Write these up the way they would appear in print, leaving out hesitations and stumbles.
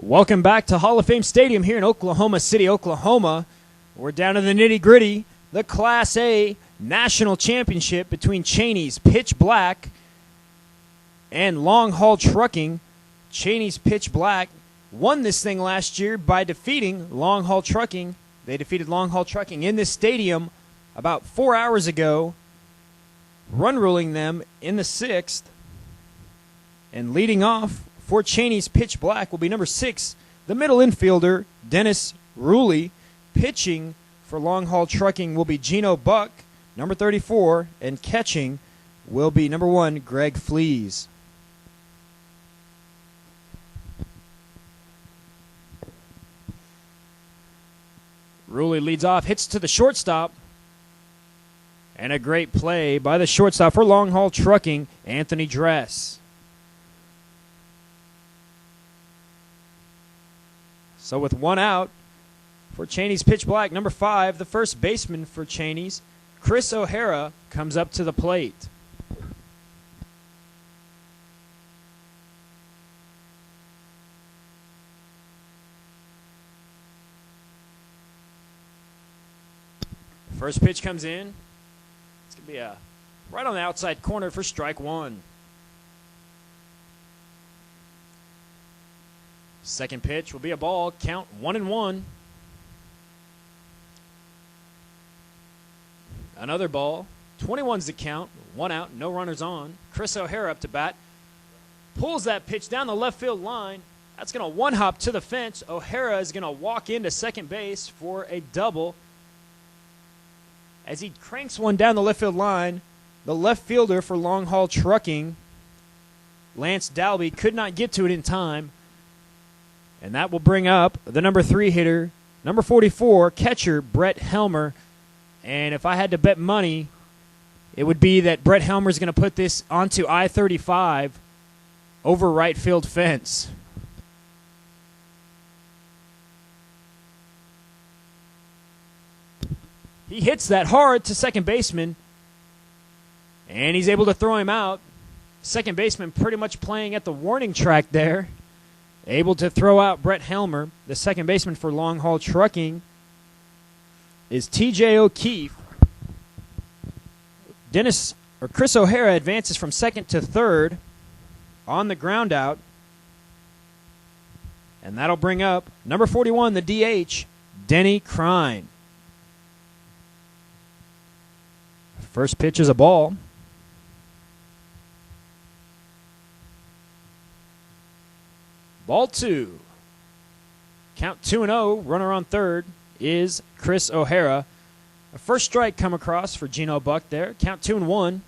Welcome back to Hall of Fame Stadium here in Oklahoma City, Oklahoma. We're down to the nitty-gritty, the Class A National Championship between Chaney's Pytch Black and Long Haul Trucking. Chaney's Pytch Black won this thing last year by defeating Long Haul Trucking. They defeated Long Haul Trucking in this stadium about 4 hours ago, run-ruling them in the sixth. And leading off for Chaney's Pytch Black will be number 6, the middle infielder, Dennis Ruley. Pitching for Long Haul Trucking will be Gino Buck, number 34, and catching will be number 1, Greg Flees. Ruley leads off, hits to the shortstop, and a great play by the shortstop for Long Haul Trucking, Anthony Dress. So with one out for Chaney's Pytch Black, number 5, the first baseman for Chaney's, Chris O'Hara, comes up to the plate. First pitch comes in. It's going to be right on the outside corner for strike 1. Second pitch will be a ball, count 1-1. Another ball, 21's the count, 1 out, no runners on. Chris O'Hara up to bat, pulls that pitch down the left field line. That's going to one-hop to the fence. O'Hara is going to walk into second base for a double. As he cranks one down the left field line, the left fielder for Long Haul Trucking, Lance Dalby, could not get to it in time. And that will bring up the number 3 hitter, number 44, catcher, Brett Helmer. And if I had to bet money, it would be that Brett Helmer is going to put this onto I-35 over right field fence. He hits that hard to second baseman, and he's able to throw him out. Second baseman pretty much playing at the warning track there. Able to throw out Brett Helmer. The second baseman for Long Haul Trucking is T.J. O'Keefe. Chris O'Hara advances from second to third on the ground out. And that'll bring up number 41, the DH, Denny Crine. First pitch is a ball. Ball 2. Count 2-0. Runner on third is Chris O'Hara. A first strike come across for Gino Buck there. Count 2-1.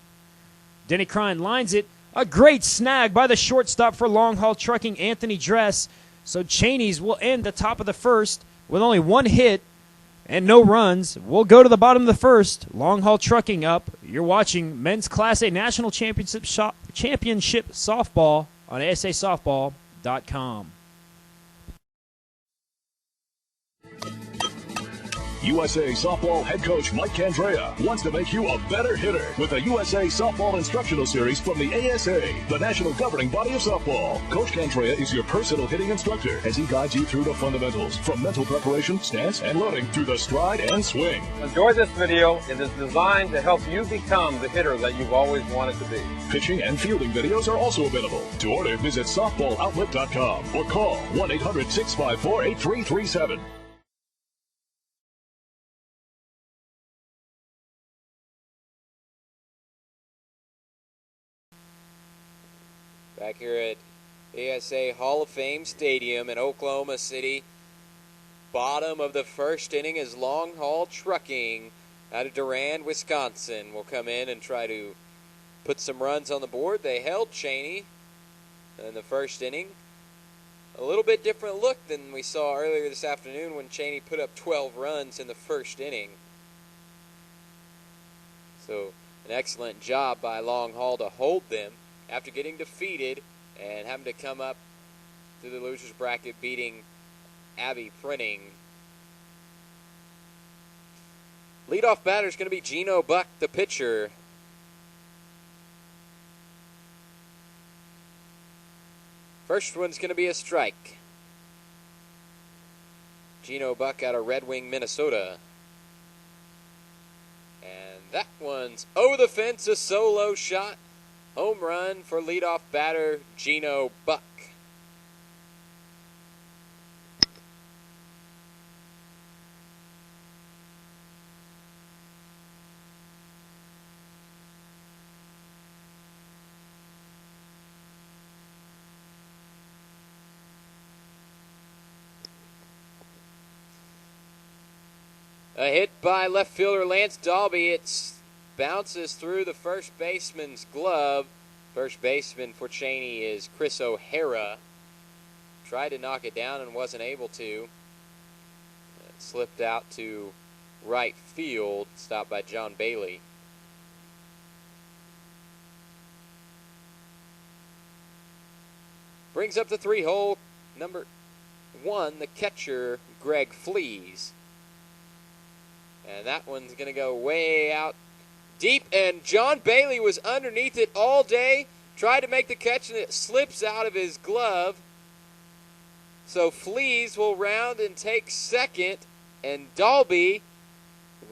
Denny Crine lines it. A great snag by the shortstop for Long Haul Trucking, Anthony Dress. So Chaney's will end the top of the first with only 1 hit and no runs. We'll go to the bottom of the first. Long Haul Trucking up. You're watching Men's Class A National Championship Softball on ASASoftball.com. USA Softball head coach Mike Candrea wants to make you a better hitter with a USA Softball instructional series from the ASA, the national governing body of softball. Coach Candrea is your personal hitting instructor as he guides you through the fundamentals, from mental preparation, stance, and loading through the stride and swing. Enjoy this video. It is designed to help you become the hitter that you've always wanted to be. Pitching and fielding videos are also available. To order, visit softballoutlet.com or call 1-800-654-8337. Back here at ASA Hall of Fame Stadium in Oklahoma City. Bottom of the first inning is Long Haul Trucking out of Durand, Wisconsin. Will come in and try to put some runs on the board. They held Chaney in the first inning. A little bit different look than we saw earlier this afternoon when Chaney put up 12 runs in the first inning. So an excellent job by Long Haul to hold them after getting defeated and having to come up through the loser's bracket, beating Abbey Printing. Leadoff batter is going to be Gino Buck, the pitcher. First one's going to be a strike. Gino Buck out of Red Wing, Minnesota. And that one's over the fence, a solo shot. Home run for leadoff batter Gino Buck. A hit by left fielder Lance Dalby. It bounces through the first baseman's glove. First baseman for Chaney is Chris O'Hara. Tried to knock it down and wasn't able to. It slipped out to right field, stopped by John Bailey. Brings up the 3-hole, number 1, the catcher, Greg Flees. And that one's going to go way out deep, and John Bailey was underneath it all day, tried to make the catch, and it slips out of his glove. So Flees will round and take second, and Dalby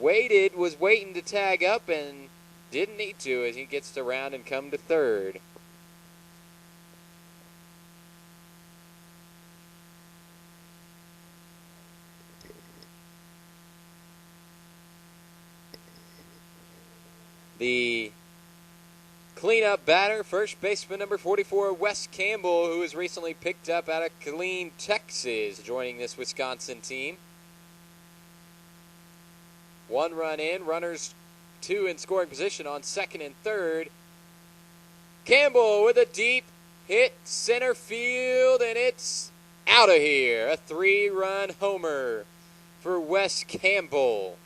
was waiting to tag up and didn't need to as he gets to round and come to third. The cleanup batter, first baseman number 44, Wes Campbell, who was recently picked up out of Killeen, Texas, joining this Wisconsin team. 1 run in, runners 2 in scoring position on second and third. Campbell with a deep hit, center field, and it's out of here. A 3-run homer for Wes Campbell.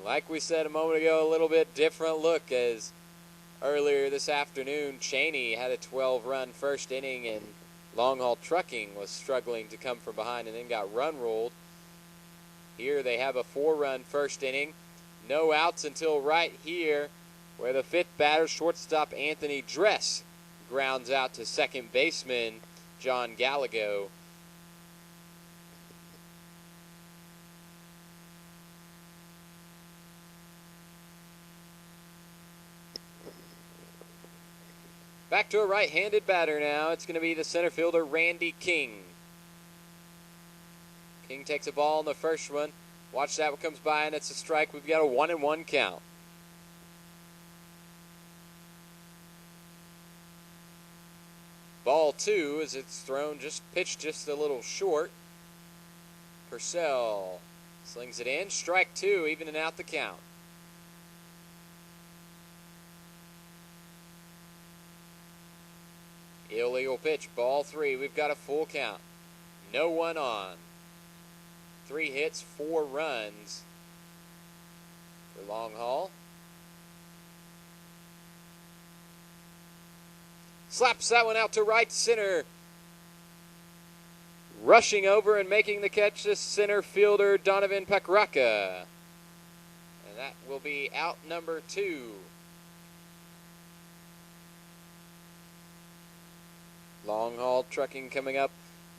Like we said a moment ago, a little bit different look as earlier this afternoon, Chaney had a 12-run first inning and Long Haul Trucking was struggling to come from behind and then got run ruled. Here they have a 4-run first inning. No outs until right here where the 5th batter, shortstop Anthony Dress, grounds out to second baseman John Galago. Back to a right-handed batter now. It's going to be the center fielder, Randy King. King takes a ball in the first one. Watch that one comes by, and it's a strike. We've got a 1-1 count. Ball 2 as it's thrown, pitched just a little short. Purcell slings it in. Strike 2, evening out the count. Illegal pitch, ball 3. We've got a full count. No one on. 3 hits, 4 runs for Long Haul. Slaps that one out to right center. Rushing over and making the catch, the center fielder, Donovan Piccata. And that will be out number 2. Long Haul Trucking coming up.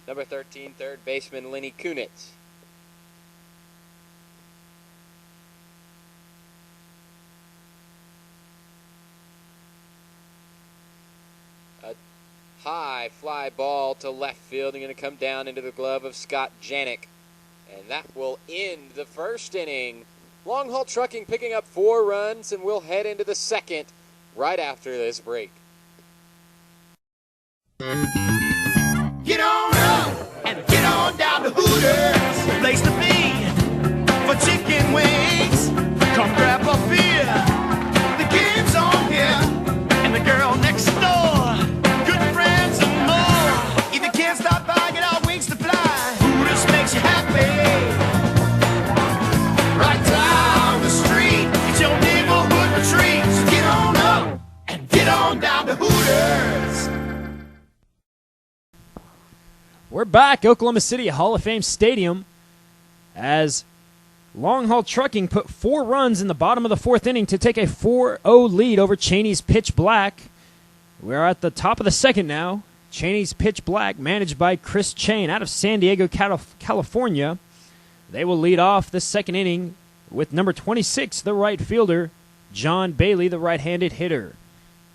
Number 13, third baseman Lenny Kunitz. A high fly ball to left field and going to come down into the glove of Scott Janik. And that will end the first inning. Long Haul Trucking picking up 4 runs, and we'll head into the second right after this break. Get on up and get on down to Hooters, the place to be for chicken wings. Come grab a beer, the game's on here, and the girl next door, good friends and more. If you can't stop by, get our wings to fly. Hooters makes you happy. Right down the street, it's your neighborhood retreat. So get on up and get on down to Hooters. We're back, Oklahoma City Hall of Fame Stadium, as Long Haul Trucking put 4 runs in the bottom of the 4th inning to take a 4-0 lead over Chaney's Pytch Black. We're at the top of the 2nd now. Chaney's Pytch Black, managed by Chris Chaney out of San Diego, California. They will lead off the 2nd inning with number 26, the right fielder, John Bailey, the right-handed hitter,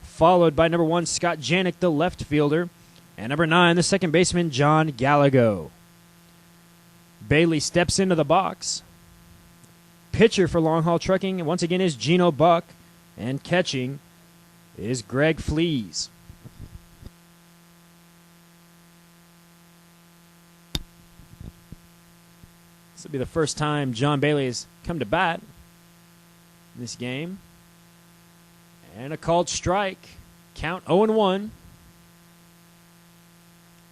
followed by number 1, Scott Janik, the left fielder, and number 9, the second baseman, John Galago. Bailey steps into the box. Pitcher for Long Haul Trucking once again is Gino Buck, and catching is Greg Flees. This will be the first time John Bailey has come to bat in this game. And a called strike. Count 0-1.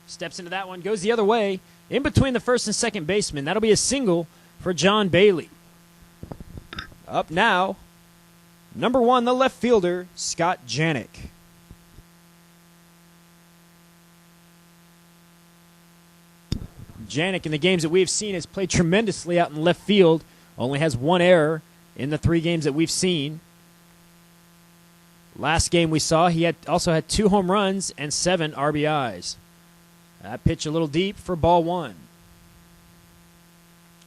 Steps into that one, goes the other way, in between the first and second baseman. That'll be a single for John Bailey. Up now, number 1, the left fielder, Scott Janik. Janik, in the games that we've seen, has played tremendously out in left field. Only has 1 error in the 3 games that we've seen. Last game we saw, he also had 2 home runs and 7 RBIs. That pitch a little deep for ball 1.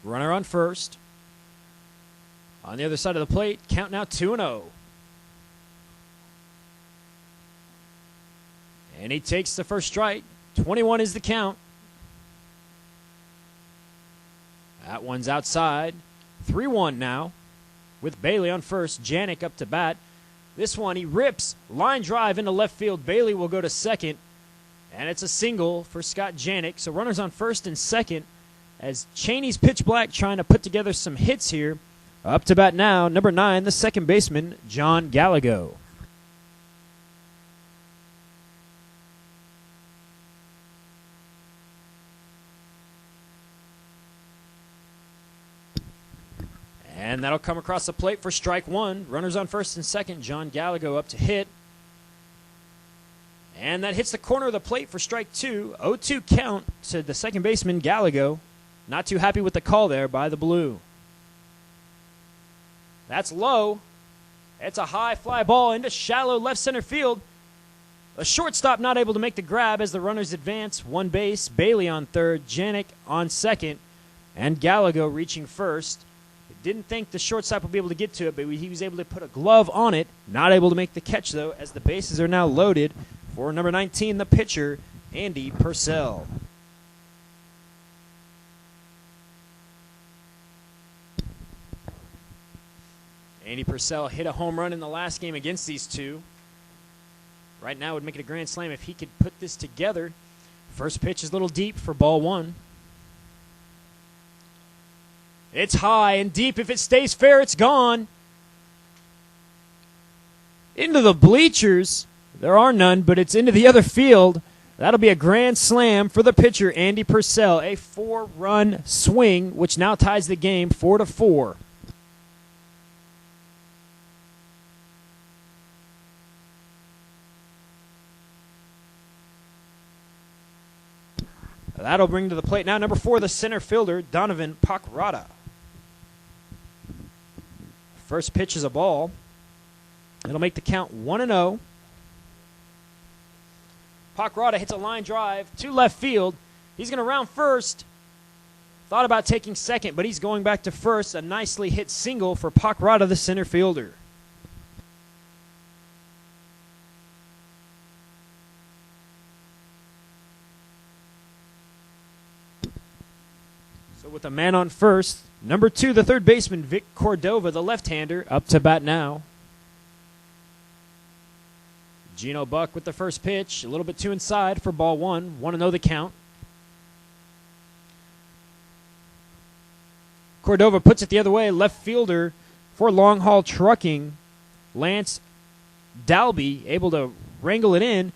Runner on first. On the other side of the plate, count now 2-0. And he takes the first strike. 21 is the count. That one's outside. 3-1 now with Bailey on first. Janik up to bat. This one he rips. Line drive into left field. Bailey will go to second. And it's a single for Scott Janik. So runners on first and second as Chaney's Pytch Black trying to put together some hits here. Up to bat now, number 9, the second baseman, John Galago. And that'll come across the plate for strike 1. Runners on first and second, John Galago up to hit. And that hits the corner of the plate for strike 2. 0-2 count to the second baseman, Galago. Not too happy with the call there by the Blue. That's low. It's a high fly ball into shallow left center field. A shortstop not able to make the grab as the runners advance. 1 base, Bailey on third, Janik on second, and Galago reaching first. Didn't think the shortstop would be able to get to it, but he was able to put a glove on it. Not able to make the catch, though, as the bases are now loaded for number 19, the pitcher, Andy Purcell. Andy Purcell hit a home run in the last game against these two. Right now would make it a grand slam if he could put this together. First pitch is a little deep for ball 1. It's high and deep. If it stays fair, it's gone. Into the bleachers. There are none, but it's into the other field. That'll be a grand slam for the pitcher, Andy Purcell. A 4-run swing, which now ties the game 4-4. That'll bring to the plate now number 4, the center fielder, Donovan Piccata. First pitch is a ball. It'll make the count 1-0. Piccata hits a line drive to left field. He's going to round first. Thought about taking second, but he's going back to first. A nicely hit single for Piccata, the center fielder. With a man on first, number 2, the third baseman, Vic Cordova, the left-hander, up to bat now. Gino Buck with the first pitch, a little bit too inside for ball 1. 1-0 the count. Cordova puts it the other way. Left fielder for Long Haul Trucking, Lance Dalby, able to wrangle it in.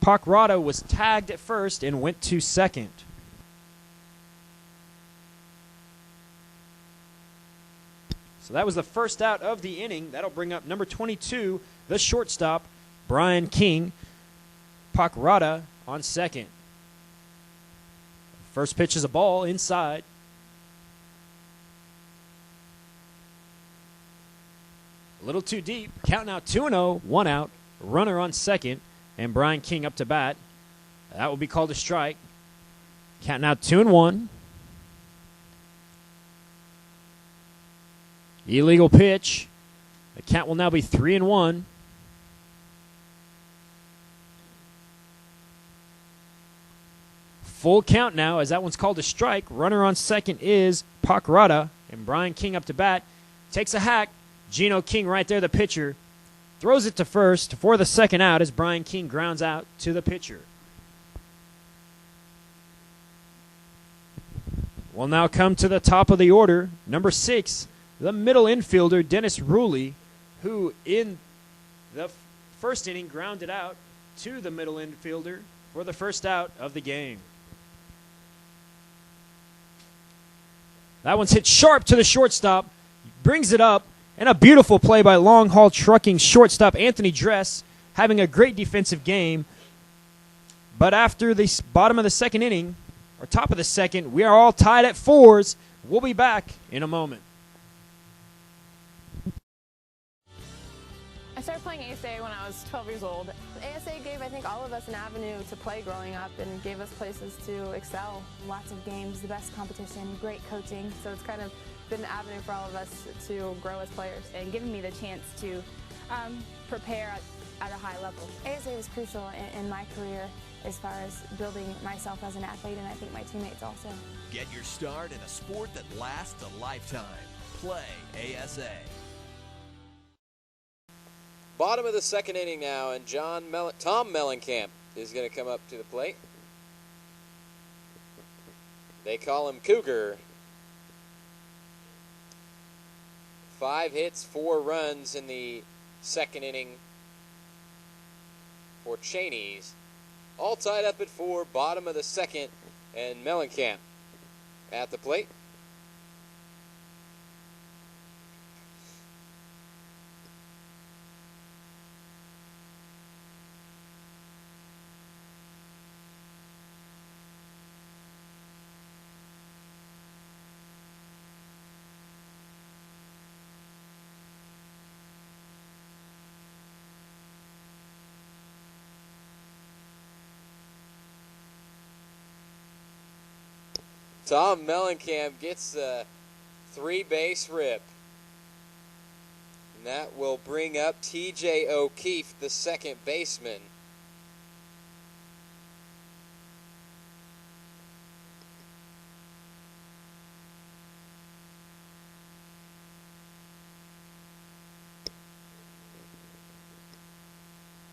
Piccata was tagged at first and went to second. So that was the first out of the inning. That'll bring up number 22, the shortstop, Brian King. Piccata on second. First pitch is a ball inside. little too deep. Count now 2-0, 1 out, runner on second, and Brian King up to bat. That will be called a strike. Count now 2-1. Illegal pitch. The count will now be 3-1. Full count now as that one's called a strike. Runner on second is Piccata, and Brian King up to bat. Takes a hack. Geno King right there, the pitcher. Throws it to first for the second out as Brian King grounds out to the pitcher. We'll now come to the top of the order. Number 6, the middle infielder, Dennis Ruley, who in the first inning grounded out to the middle infielder for the first out of the game. That one's hit sharp to the shortstop, brings it up, and a beautiful play by long haul trucking shortstop Anthony Dress, having a great defensive game. But after the bottom of the second inning, or top of the second, we are all tied at 4s. We'll be back in a moment. I started playing ASA when I was 12 years old. ASA gave, I think, all of us an avenue to play growing up and gave us places to excel. Lots of games, the best competition, great coaching. So it's kind of been an avenue for all of us to grow as players and giving me the chance to prepare at a high level. ASA was crucial in my career as far as building myself as an athlete, and I think my teammates also. Get your start in a sport that lasts a lifetime. Play ASA. Bottom of the second inning now, and Tom Mellencamp is going to come up to the plate. They call him Cougar. 5 hits, 4 runs in the second inning for Chaney's. All tied up at 4, bottom of the second, and Mellencamp at the plate. Tom Mellencamp gets a 3-base rip. And that will bring up T.J. O'Keefe, the second baseman.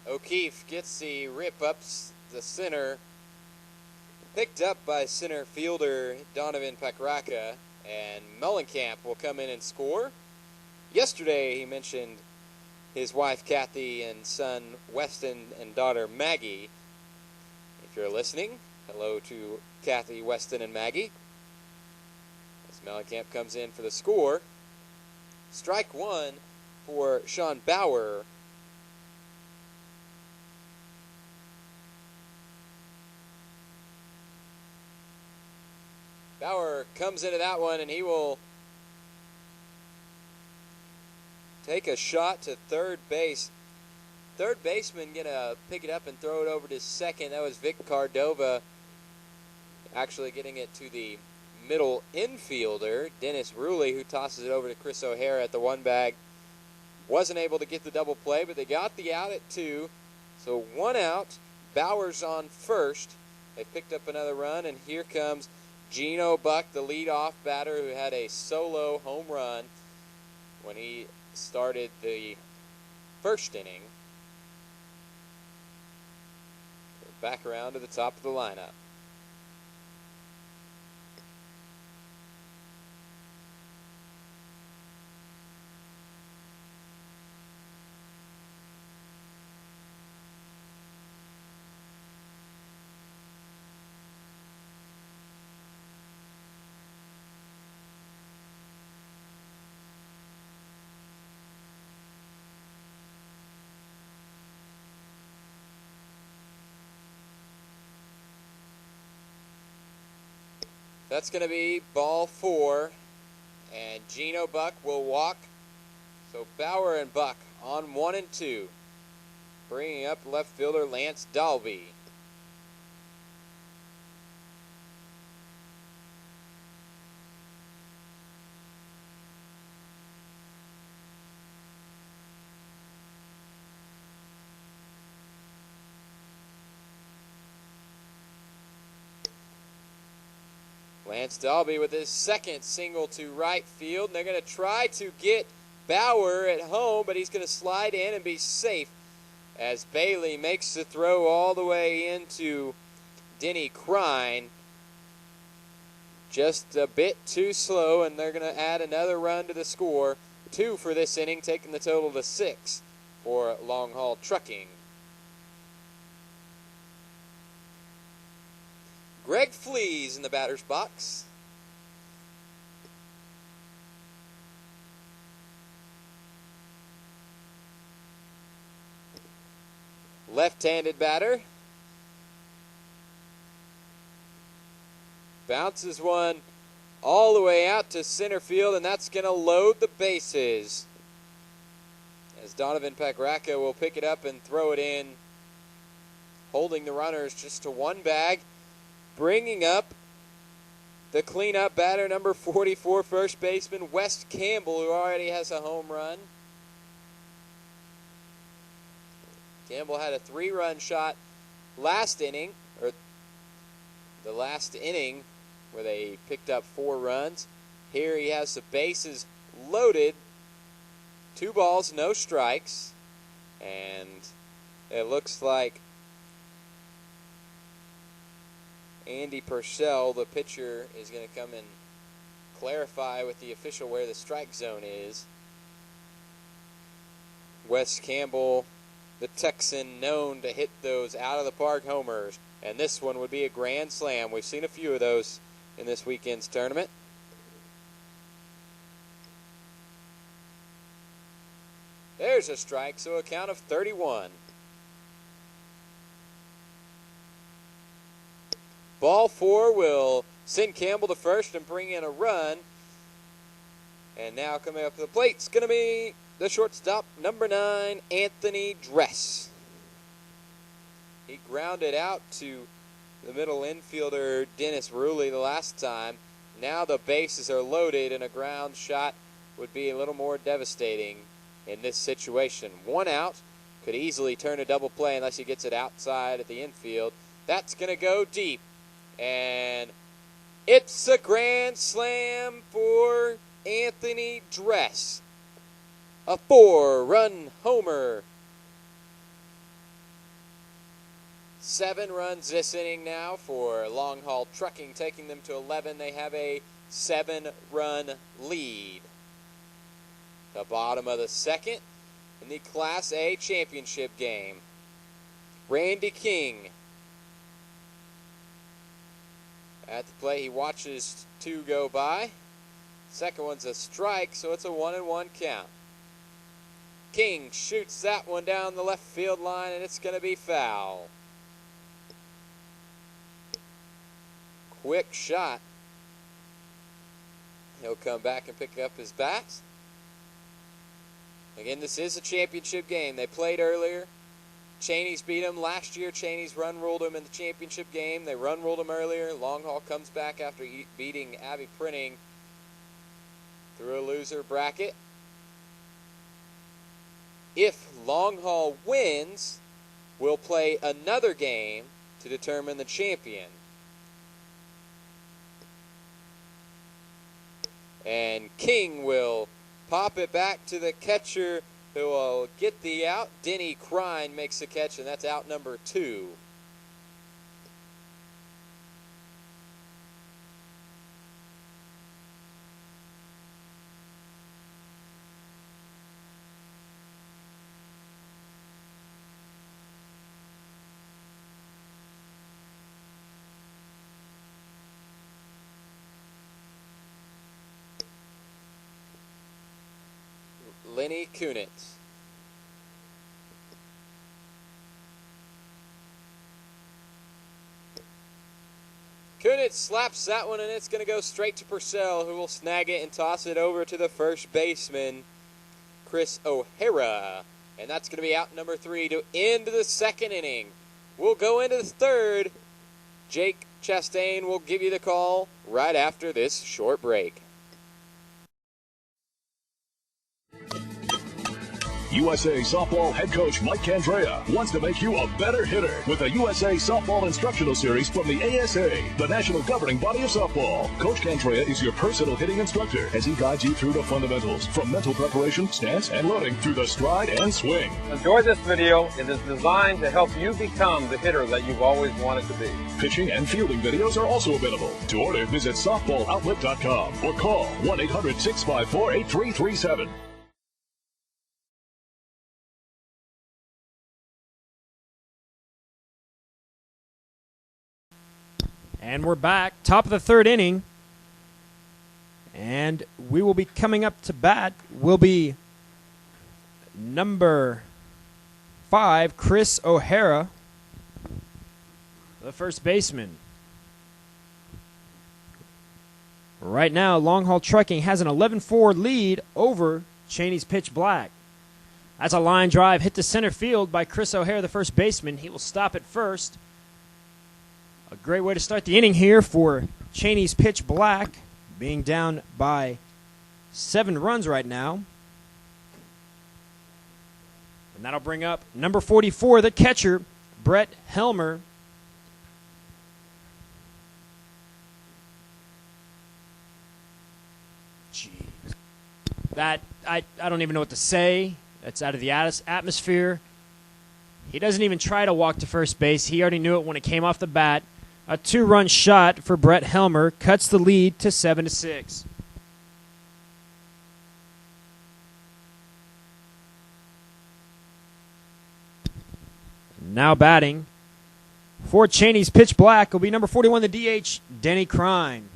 O'Keefe gets the rip up the center. Picked up by center fielder Donovan Piccata, and Mellencamp will come in and score. Yesterday he mentioned his wife Kathy and son Weston and daughter Maggie. If you're listening, hello to Kathy, Weston, and Maggie. As Mellencamp comes in for the score. Strike 1 for Sean Bauer. Bauer comes into that one, and he will take a shot to third base. Third baseman going to pick it up and throw it over to second. That was Vic Cordova actually getting it to the middle infielder, Dennis Ruley, who tosses it over to Chris O'Hara at the one bag. Wasn't able to get the double play, but they got the out at 2. So 1 out. Bauer's on first. They picked up another run, and here comes Geno Buck, the leadoff batter, who had a solo home run when he started the first inning. Back around to the top of the lineup. That's going to be ball 4, and Geno Buck will walk So Bauer and Buck on 1 and 2. Bringing up left fielder Lance Dalby. Lance Dalby with his second single to right field. And they're going to try to get Bauer at home, but he's going to slide in and be safe as Bailey makes the throw all the way into Denny Crine. Just a bit too slow, and they're going to add another run to the score. 2 for this inning, taking the total to 6 for Long Haul Trucking. Greg Flees in the batter's box. Left-handed batter. Bounces one all the way out to center field, and that's going to load the bases. As Donovan Piccata will pick it up and throw it in, holding the runners just to one bag. Bringing up the cleanup batter, number 44, first baseman Wes Campbell, who already has a home run. Campbell had a 3-run shot last inning, or the last inning where they picked up 4 runs. Here he has the bases loaded, 2 balls, no strikes, and it looks like Andy Purcell, the pitcher, is going to come and clarify with the official where the strike zone is. Wes Campbell, the Texan, known to hit those out-of-the-park homers, and this one would be a grand slam. We've seen a few of those in this weekend's tournament. There's a strike, so a count of 31. Ball 4 will send Campbell to first and bring in a run. And now coming up to the plate is going to be the shortstop, number 9, Anthony Dress. He grounded out to the middle infielder, Dennis Ruley, the last time. Now the bases are loaded, and a ground shot would be a little more devastating in this situation. 1 out, could easily turn a double play unless he gets it outside at the infield. That's going to go deep. And it's a grand slam for Anthony Dress. A 4-run homer. 7 runs this inning now for Long Haul Trucking, taking them to 11. They have a 7-run lead. The bottom of the second in the Class A championship game. Randy King at the plate. He watches 2 go by. Second one's a strike, so it's a 1-1 count. King shoots that one down the left field line, and it's going to be foul. Quick shot. He'll come back and pick up his bat. Again, this is a championship game. They played earlier. Chaney's beat him. Last year, Chaney's run ruled him in the championship game. They run ruled him earlier. Long Haul comes back after beating Abbey Printing through a loser bracket. If Long Haul wins, we'll play another game to determine the champion. And King will pop it back to the catcher, who will get the out. Denny Crine makes the catch, and that's out number 2. Lenny Kunitz. Kunitz slaps that one, and it's going to go straight to Purcell, who will snag it and toss it over to the first baseman, Chris O'Hara. And that's going to be out number 3 to end the second inning. We'll go into the third. Jake Chastain will give you the call right after this short break. USA Softball head coach Mike Candrea wants to make you a better hitter with the USA Softball Instructional Series from the ASA, the national governing body of softball. Coach Candrea is your personal hitting instructor as he guides you through the fundamentals, from mental preparation, stance, and loading through the stride and swing. Enjoy this video. It is designed to help you become the hitter that you've always wanted to be. Pitching and fielding videos are also available. To order, visit softballoutlet.com or call 1-800-654-8337. And we're back, top of the third inning. And we will be coming up to bat. Will be number 5, Chris O'Hara, the first baseman. Right now, Long Haul Trucking has an 11-4 lead over Chaney's Pytch Black. That's a line drive hit to center field by Chris O'Hara, the first baseman. He will stop at first. A great way to start the inning here for Chaney's Pytch Black, being down by 7 runs right now. And that'll bring up number 44, the catcher, Brett Helmer. Jeez. That, I don't even know what to say. That's out of the atmosphere. He doesn't even try to walk to first base. He already knew it when it came off the bat. A 2-run shot for Brett Helmer cuts the lead to 7-6. Now batting for Chaney's Pytch Black will be number 41, the DH, Denny Crine.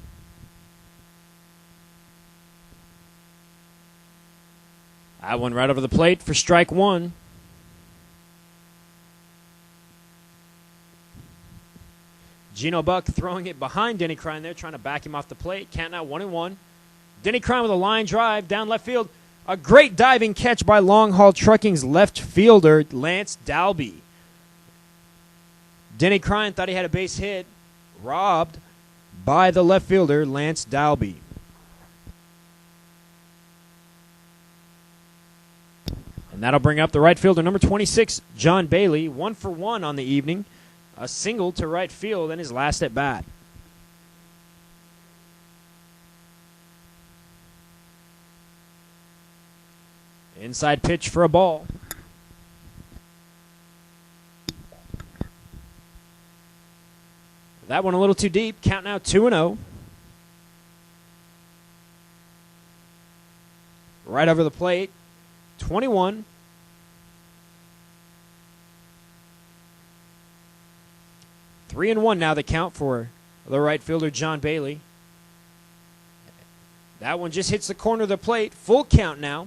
That one right over the plate for strike 1. Gino Buck throwing it behind Denny Crine there, trying to back him off the plate. Counting out 1-1. Denny Crine with a line drive down left field. A great diving catch by Long Haul Trucking's left fielder, Lance Dalby. Denny Crine thought he had a base hit, robbed by the left fielder, Lance Dalby. And that'll bring up the right fielder, number 26, John Bailey, 1 for 1 on the evening. A single to right field in his last at bat. Inside pitch for a ball. That one a little too deep. Count now 2-0. Right over the plate. 21. Three and 1 now the count for the right fielder, John Bailey. That one just hits the corner of the plate. Full count now.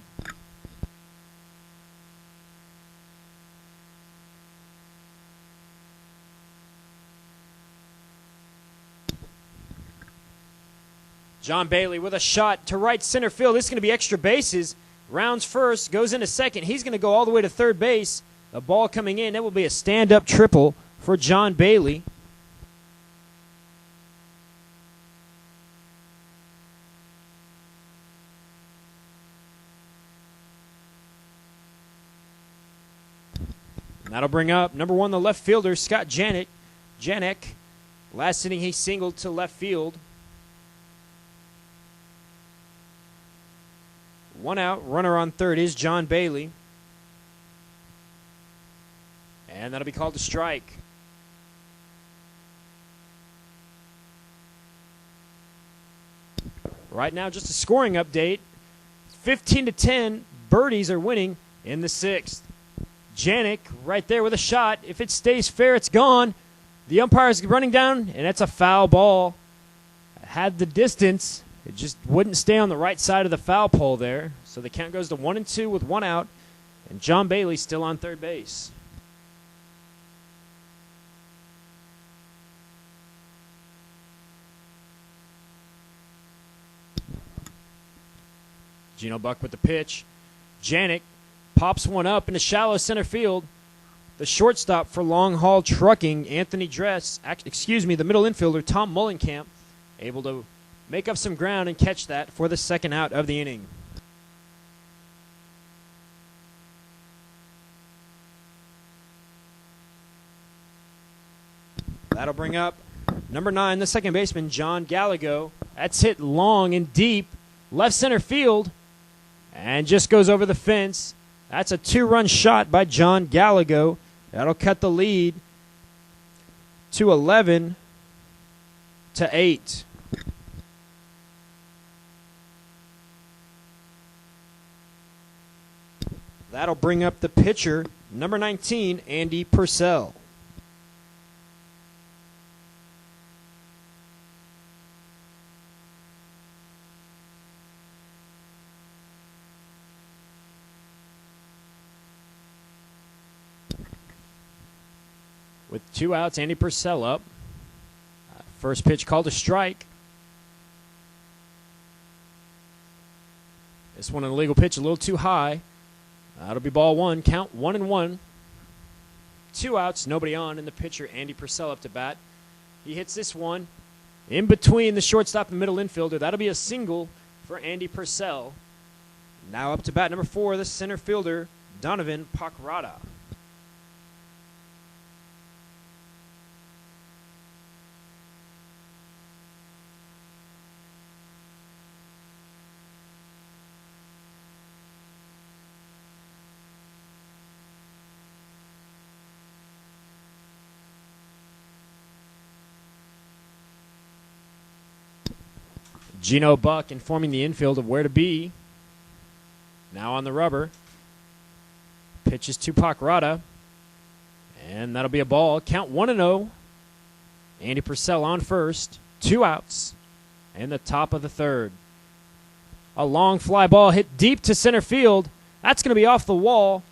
John Bailey with a shot to right center field. This is going to be extra bases. Rounds first, goes into second. He's going to go all the way to third base. The ball coming in. That will be a stand-up triple for John Bailey. And that'll bring up number 1, the left fielder, Scott Janek. Last inning, he singled to left field. 1 out, runner on third is John Bailey. And that'll be called a strike. Right now, just a scoring update. 15-10, Birdies are winning in the 6th. Janik right there with a shot. If it stays fair, it's gone. The umpire's running down, and that's a foul ball. Had the distance. It just wouldn't stay on the right side of the foul pole there. So the count goes to 1-2 with 1 out, and John Bailey still on third base. Gino Buck with the pitch. Janik pops one up into shallow center field. The shortstop for Long Haul Trucking, the middle infielder, Tom Mullenkamp, able to make up some ground and catch that for the second out of the inning. That'll bring up number 9, the second baseman, John Galago. That's hit long and deep, left center field, and just goes over the fence. That's a 2-run shot by John Galago. That'll cut the lead to 11-8. That'll bring up the pitcher, number 19, Andy Purcell. With 2 outs, Andy Purcell up. First pitch called a strike. This one an illegal pitch, a little too high. That'll be ball 1. Count 1-1. 2 outs, nobody on, and the pitcher, Andy Purcell, up to bat. He hits this one in between the shortstop and middle infielder. That'll be a single for Andy Purcell. Now up to bat number 4, the center fielder, Donovan Piccata. Gino Buck informing the infield of where to be. Now on the rubber. Pitches to Piccata. And that'll be a ball. Count 1-0. Andy Purcell on first. 2 outs. And the top of the third. A long fly ball hit deep to center field. That's going to be off the wall.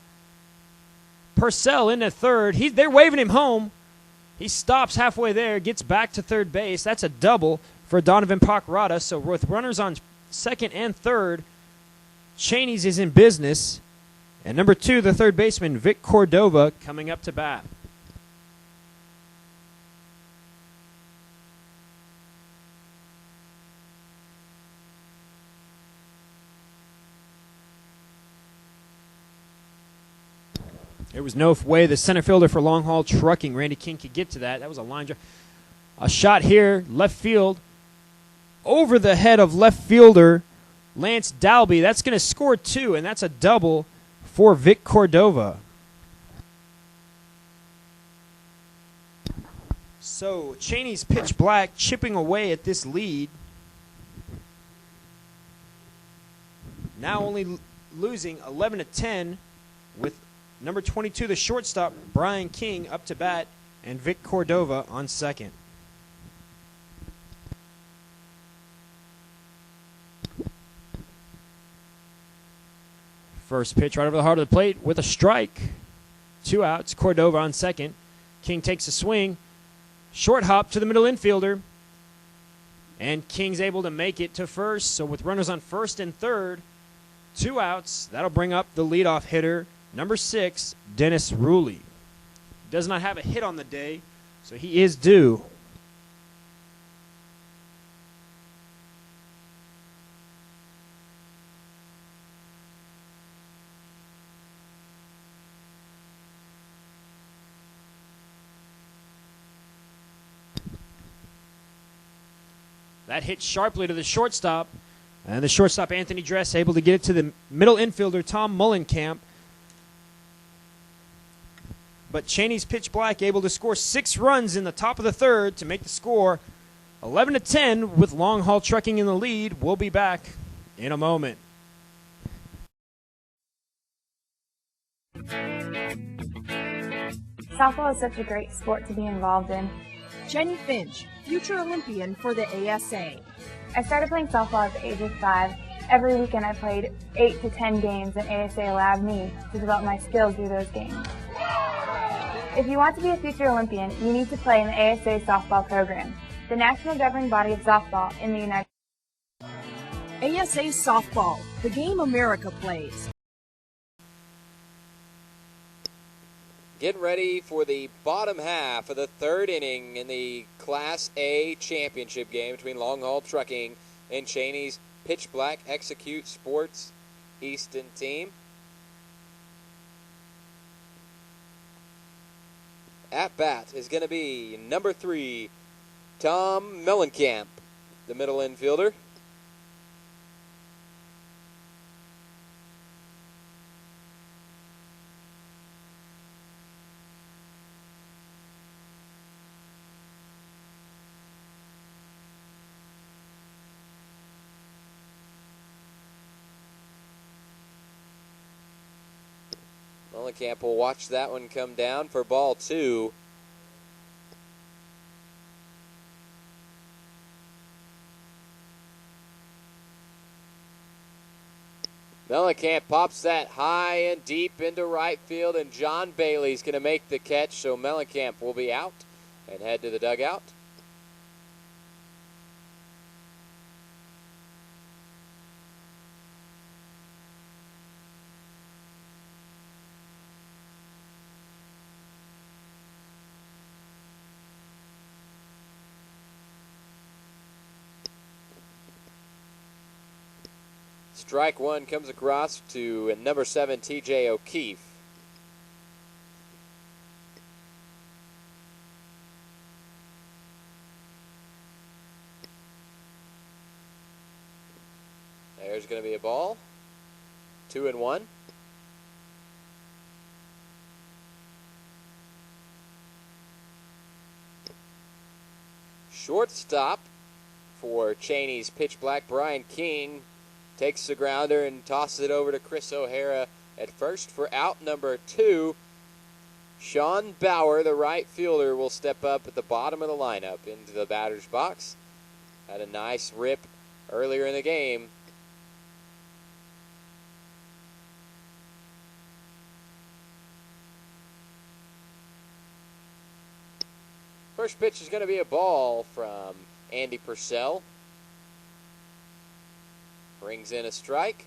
Purcell in at third. They're waving him home. He stops halfway there, gets back to third base. That's a double for Donovan Piccata. So with runners on second and third, Chaney's is in business. And number 2, the third baseman, Vic Cordova, coming up to bat. There was no way the center fielder for Long Haul Trucking, Randy King, could get to that. That was a line drive. A shot here, left field, over the head of left fielder Lance Dalby. That's going to score 2, and that's a double for Vic Cordova. So Chaney's Pytch Black chipping away at this lead. Now only losing 11-10 with number 22, the shortstop, Brian King, up to bat, and Vic Cordova on second. First pitch right over the heart of the plate with a strike. 2 outs. Cordova on second. King takes a swing. Short hop to the middle infielder. And King's able to make it to first. So with runners on first and third, 2 outs. That'll bring up the leadoff hitter, number 6, Dennis Ruley. Does not have a hit on the day, so he is due. That hit sharply to the shortstop, and the shortstop, Anthony Dress, able to get it to the middle infielder, Tom Mullenkamp. But Chaney's Pytch Black able to score 6 runs in the top of the third to make the score 11-10 with Long Haul Trucking in the lead. We'll be back in a moment. Softball is such a great sport to be involved in. Jenny Finch, future Olympian for the ASA. I started playing softball at the age of 5. Every weekend I played 8 to 10 games, and ASA allowed me to develop my skills through those games. If you want to be a future Olympian, you need to play in the ASA softball program, the national governing body of softball in the United States. ASA Softball, the game America plays. Getting ready for the bottom half of the third inning in the Class A championship game between Long Haul Trucking and Chaney's Pitch Black Execute Sports Easton team. At bat is going to be number 3, Tom Mellencamp, the middle infielder. Mellencamp will watch that one come down for ball 2. Mellencamp pops that high and deep into right field, and John Bailey's going to make the catch, so Mellencamp will be out and head to the dugout. Strike one comes across to number 7, TJ O'Keefe. There's going to be a ball. 2-1. Shortstop for Chaney's Pitch Black, Brian King, takes the grounder and tosses it over to Chris O'Hara at first for out number 2. Sean Bauer, the right fielder, will step up at the bottom of the lineup into the batter's box. Had a nice rip earlier in the game. First pitch is going to be a ball from Andy Purcell. Brings in a strike.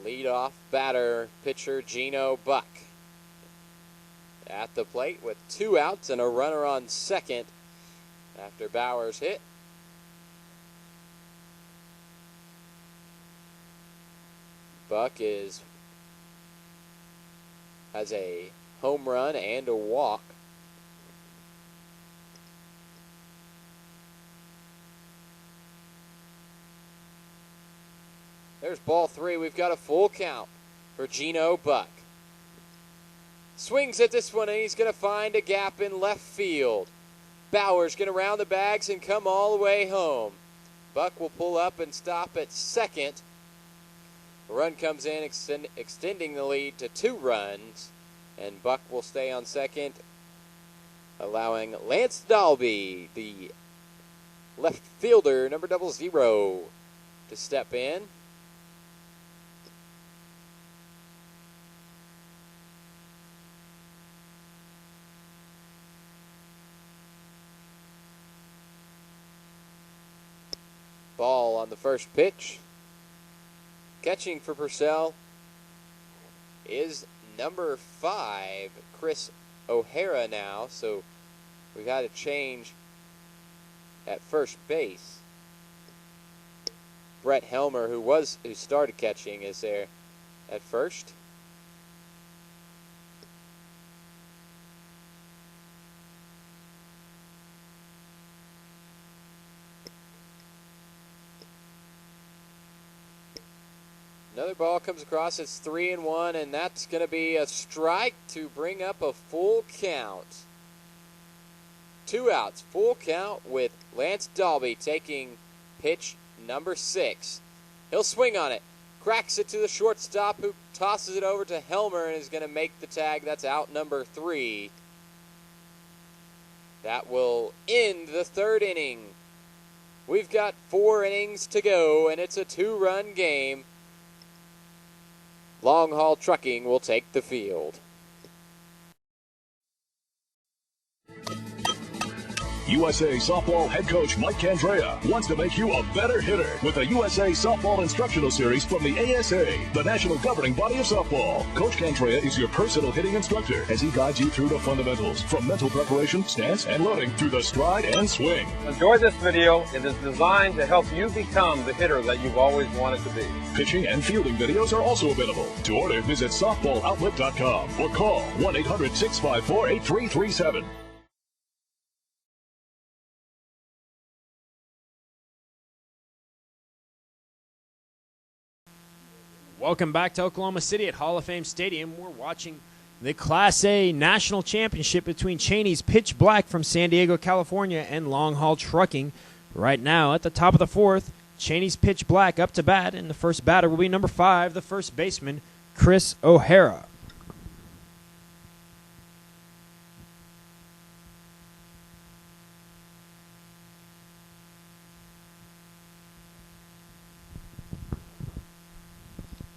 Leadoff batter, pitcher Gino Buck at the plate with 2 outs and a runner on second after Bauer's hit. Buck has a home run and a walk. There's ball 3. We've got a full count for Gino Buck. Swings at this one, and he's going to find a gap in left field. Bauer's going to round the bags and come all the way home. Buck will pull up and stop at second. A run comes in, extending the lead to 2 runs, and Buck will stay on second, allowing Lance Dalby, the left fielder, number 00, to step in. Ball on the first pitch. Catching for Purcell is number 5, Chris O'Hara now. So we've had a change at first base. Brett Helmer, who started catching, is there at first. Another ball comes across. It's 3-1, and that's going to be a strike to bring up a full count. 2 outs, full count with Lance Dalby taking pitch number 6. He'll swing on it, cracks it to the shortstop, who tosses it over to Helmer and is going to make the tag. That's out number 3. That will end the 3rd inning. We've got 4 innings to go, and it's a 2-run game. Long Haul Trucking will take the field. USA Softball head coach Mike Candrea wants to make you a better hitter with the USA Softball Instructional Series from the ASA, the national governing body of softball. Coach Candrea is your personal hitting instructor as he guides you through the fundamentals, from mental preparation, stance, and loading to the stride and swing. Enjoy this video. It is designed to help you become the hitter that you've always wanted to be. Pitching and fielding videos are also available. To order, visit softballoutlet.com or call 1-800-654-8337. Welcome back to Oklahoma City at Hall of Fame Stadium. We're watching the Class A National Championship between Chaney's Pytch Black from San Diego, California, and Long Haul Trucking. Right now, at the top of the 4th, Chaney's Pytch Black up to bat, and the first batter will be number 5, the first baseman, Chris O'Hara.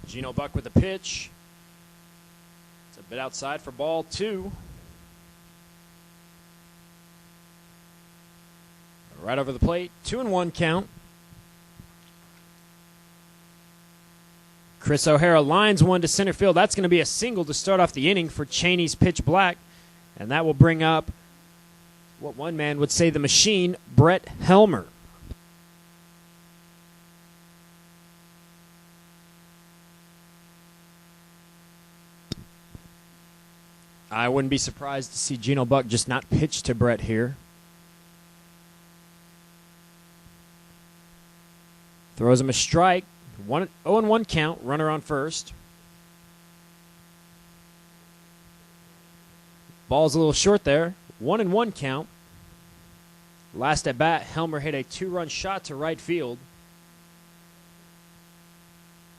Gino Buck with the pitch. It's a bit outside for ball 2. Right over the plate. 2-1 count. Chris O'Hara lines one to center field. That's going to be a single to start off the inning for Chaney's Pytch Black. And that will bring up what one man would say the machine, Brett Helmer. I wouldn't be surprised to see Gino Buck just not pitch to Brett here. Throws him a strike. 0-1 count. Runner on first. Ball's a little short there. 1-1 count. Last at bat, Helmer hit a 2-run shot to right field.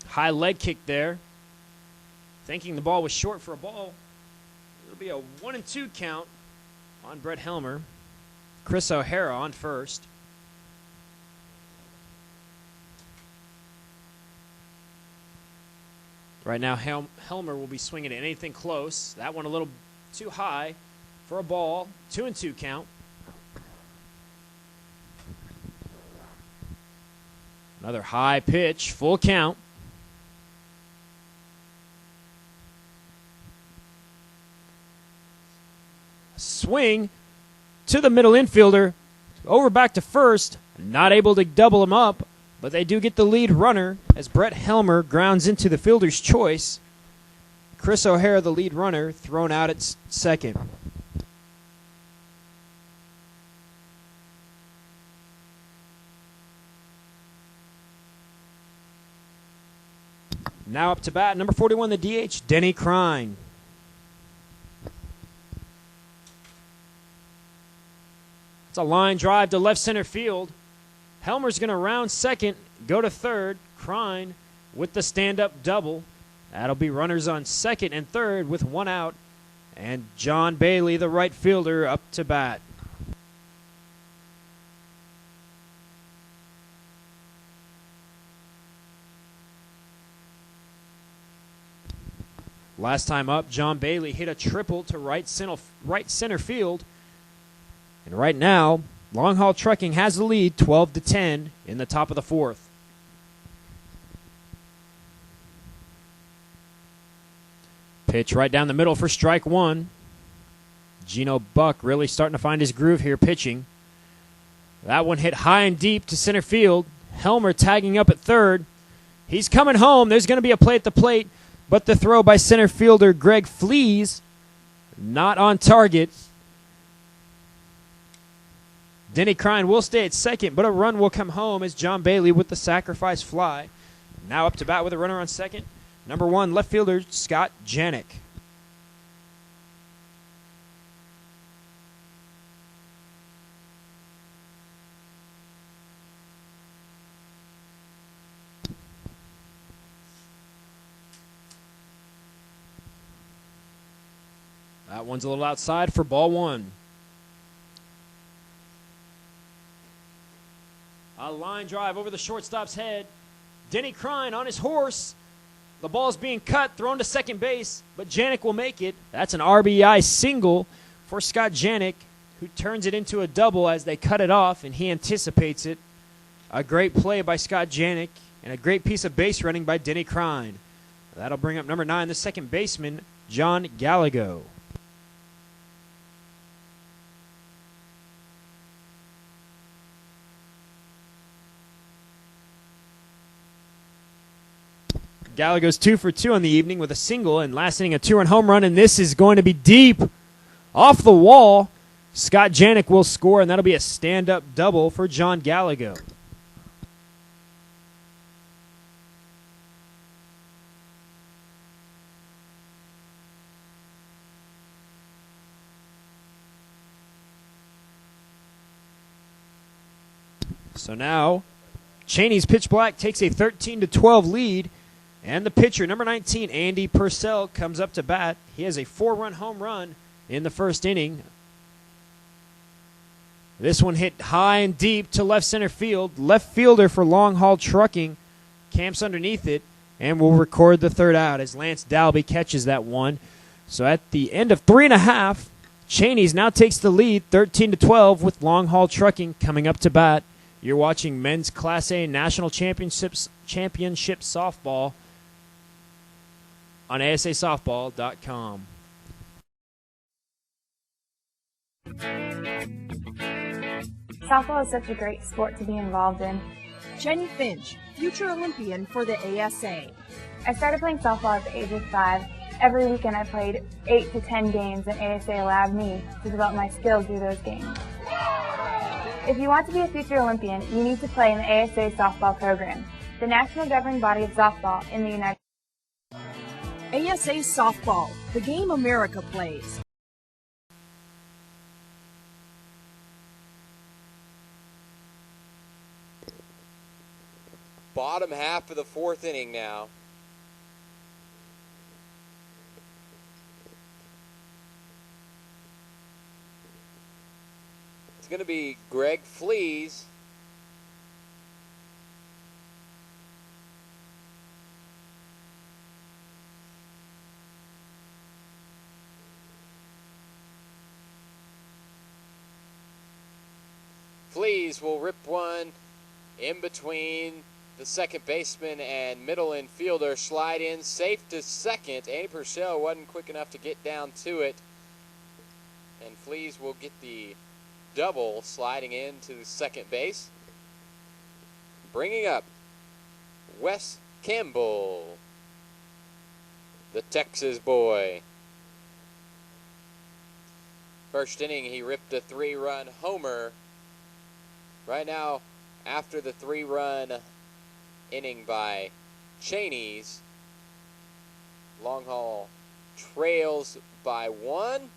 High leg kick there. Thinking the ball was short for a ball. It'll be a 1-2 count on Brett Helmer. Chris O'Hara on first. Right now, Helmer will be swinging at anything close. That one a little too high for a ball. 2-2 count. Another high pitch, full count. Swing to the middle infielder. Over back to first. Not able to double him up. But they do get the lead runner as Brett Helmer grounds into the fielder's choice. Chris O'Hara, the lead runner, thrown out at second. Now up to bat, number 41, the DH, Denny Crine. It's a line drive to left center field. Helmer's going to round second, go to third. Crine with the stand-up double. That'll be runners on second and third with 1 out. And John Bailey, the right fielder, up to bat. Last time up, John Bailey hit a triple to right center field. And right now, Long Haul Trucking has the lead 12-10 in the top of the 4th. Pitch right down the middle for strike 1. Gino Buck really starting to find his groove here pitching. That one hit high and deep to center field. Helmer tagging up at third. He's coming home. There's going to be a play at the plate, but the throw by center fielder Greg Flees not on target. Denny Crine will stay at second, but a run will come home as John Bailey with the sacrifice fly Now up to bat with a runner on second, number 1 left fielder Scott Janik. That one's a little outside for ball 1. A line drive over the shortstop's head. Denny Crine on his horse. The ball's being cut, thrown to second base, but Janik will make it. That's an RBI single for Scott Janik, who turns it into a double as they cut it off, and he anticipates it. A great play by Scott Janik, and a great piece of base running by Denny Crine. That'll bring up number 9, the second baseman, John Galago. Galago's 2 for 2 on the evening with a single and last inning a 2-run home run, and this is going to be deep off the wall. Scott Janik will score, and that'll be a stand-up double for John Galago. So now Chaney's pitch black takes a 13-12 lead. And the pitcher, number 19, Andy Purcell, comes up to bat. He has a 4-run home run in the first inning. This one hit high and deep to left center field. Left fielder for Long Haul Trucking camps underneath it and will record the third out as Lance Dalby catches that one. So at the end of 3.5, Chaney's now takes the lead, 13-12, with Long Haul Trucking coming up to bat. You're watching Men's Class A National Championship Softball on asasoftball.com. Softball is such a great sport to be involved in. Jenny Finch, future Olympian for the ASA. I started playing softball at the age of 5. Every weekend I played 8 to 10 games, and ASA allowed me to develop my skills through those games. If you want to be a future Olympian, you need to play in the ASA softball program, the national governing body of softball in the United States. ASA Softball, the game America plays. Bottom half of the 4th inning now. It's going to be Greg Flees. Flees will rip one in between the second baseman and middle infielder. Slide in safe to second. Andy Purcell wasn't quick enough to get down to it. And Flees will get the double sliding into second base. Bringing up Wes Campbell, the Texas boy. First inning, he ripped a 3-run homer. Right now, after the 3-run inning by Chaney's, Long Haul trails by 1.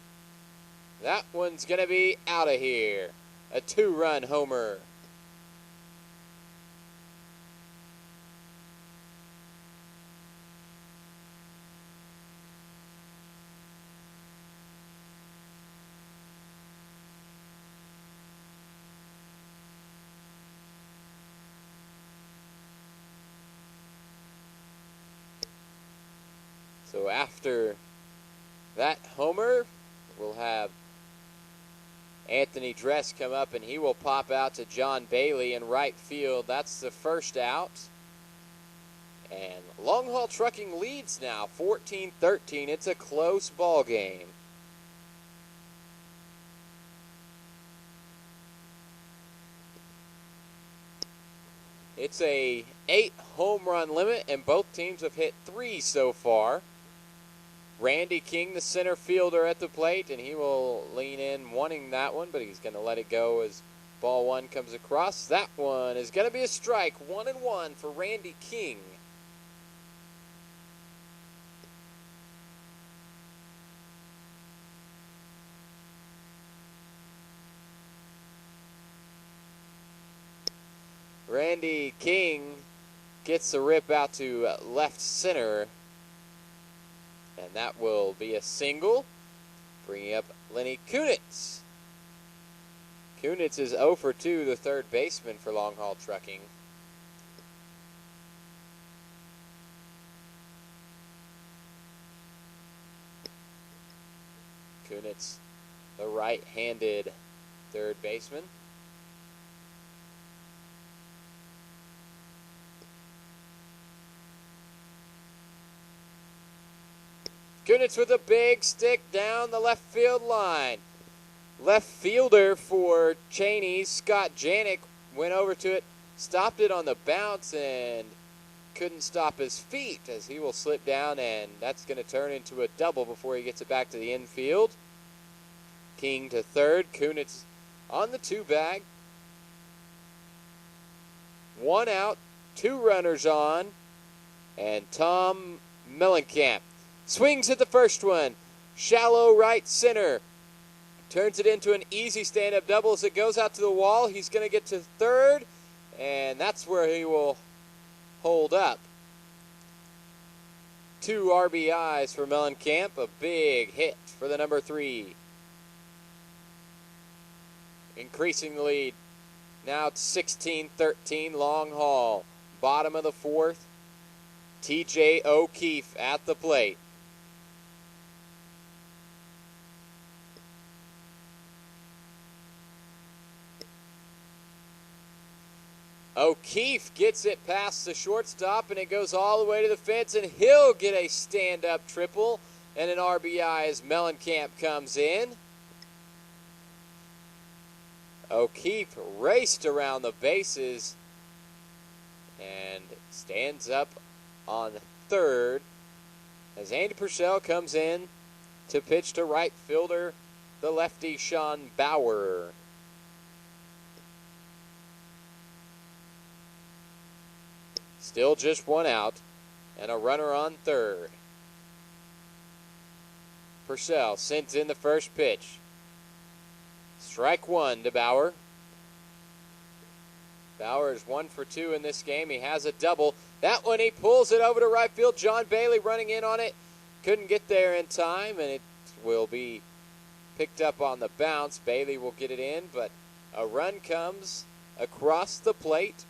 That one's going to be out of here. A 2-run homer. So after that homer, we'll have Anthony Dress come up, and he will pop out to John Bailey in right field. That's the first out. And Long Haul Trucking leads now, 14-13. It's a close ball game. It's a 8-home run limit, and both teams have hit 3 so far. Randy King, the center fielder, at the plate, and he will lean in wanting that one, but he's going to let it go as ball 1 comes across. That one is going to be a strike. 1-1 for Randy King. Randy King gets the rip out to left center. And that will be a single, bringing up Lenny Kunitz. Kunitz is 0 for 2, the third baseman for Long Haul Trucking. Kunitz, the right-handed third baseman. Kunitz with a big stick down the left field line. Left fielder for Chaney, Scott Janik, went over to it, stopped it on the bounce, and couldn't stop his feet as he will slip down, and that's going to turn into a double before he gets it back to the infield. King to third. Kunitz on the two bag. 1 out, 2 runners on, and Tom Mellencamp swings at the first one. Shallow right center. Turns it into an easy stand-up double as it goes out to the wall. He's going to get to third, and that's where he will hold up. 2 RBIs for Mellencamp. A big hit for the number 3. Increasing the lead. Now it's 16-13 Long Haul. Bottom of the 4th. TJ O'Keefe at the plate. O'Keefe gets it past the shortstop, and it goes all the way to the fence, and he'll get a stand-up triple and an RBI as Mellencamp comes in. O'Keefe raced around the bases and stands up on third as Andy Purcell comes in to pitch to right fielder, the lefty Sean Bauer. Still just 1 out and a runner on third. Purcell sends in the first pitch. Strike 1 to Bauer. Bauer is 1 for 2 in this game. He has a double. That one he pulls it over to right field. John Bailey running in on it. Couldn't get there in time, and it will be picked up on the bounce. Bailey will get it in, but a run comes across the plate.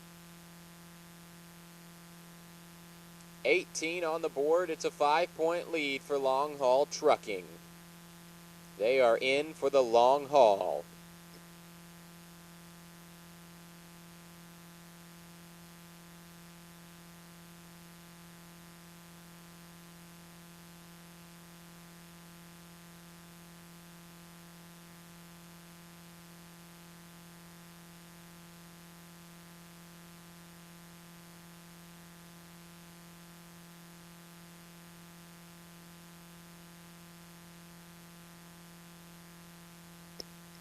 18 on the board. It's a 5-point lead for Long Haul Trucking. They are in for the long haul.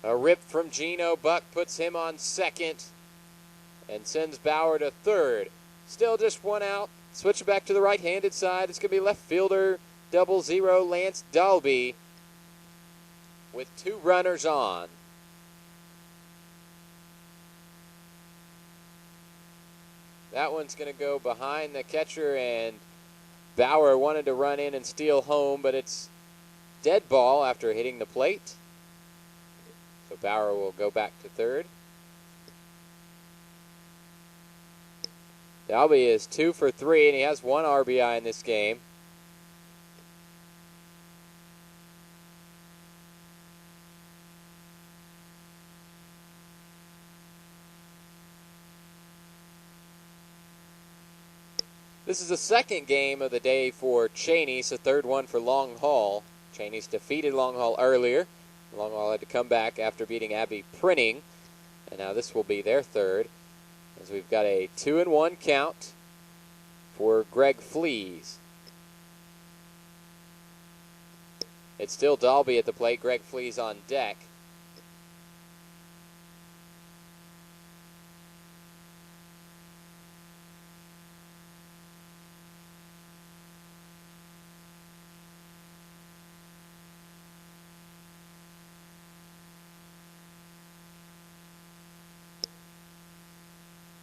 A rip from Gino Buck puts him on second and sends Bauer to third. Still just 1 out. Switch it back to the right-handed side. It's going to be left fielder 00 Lance Dalby with 2 runners on. That one's going to go behind the catcher, and Bauer wanted to run in and steal home, but it's dead ball after hitting the plate. So Bauer will go back to third. Dalby is 2 for 3, and he has 1 RBI in this game. This is the second game of the day for Chaney. It's the third one for Long Haul. Chaney's defeated Long Haul earlier. Long Haul had to come back after beating Abbey Printing. And now this will be their third, as we've got a 2-1 count for Greg Flees. It's still Dalby at the plate. Greg Flees on deck.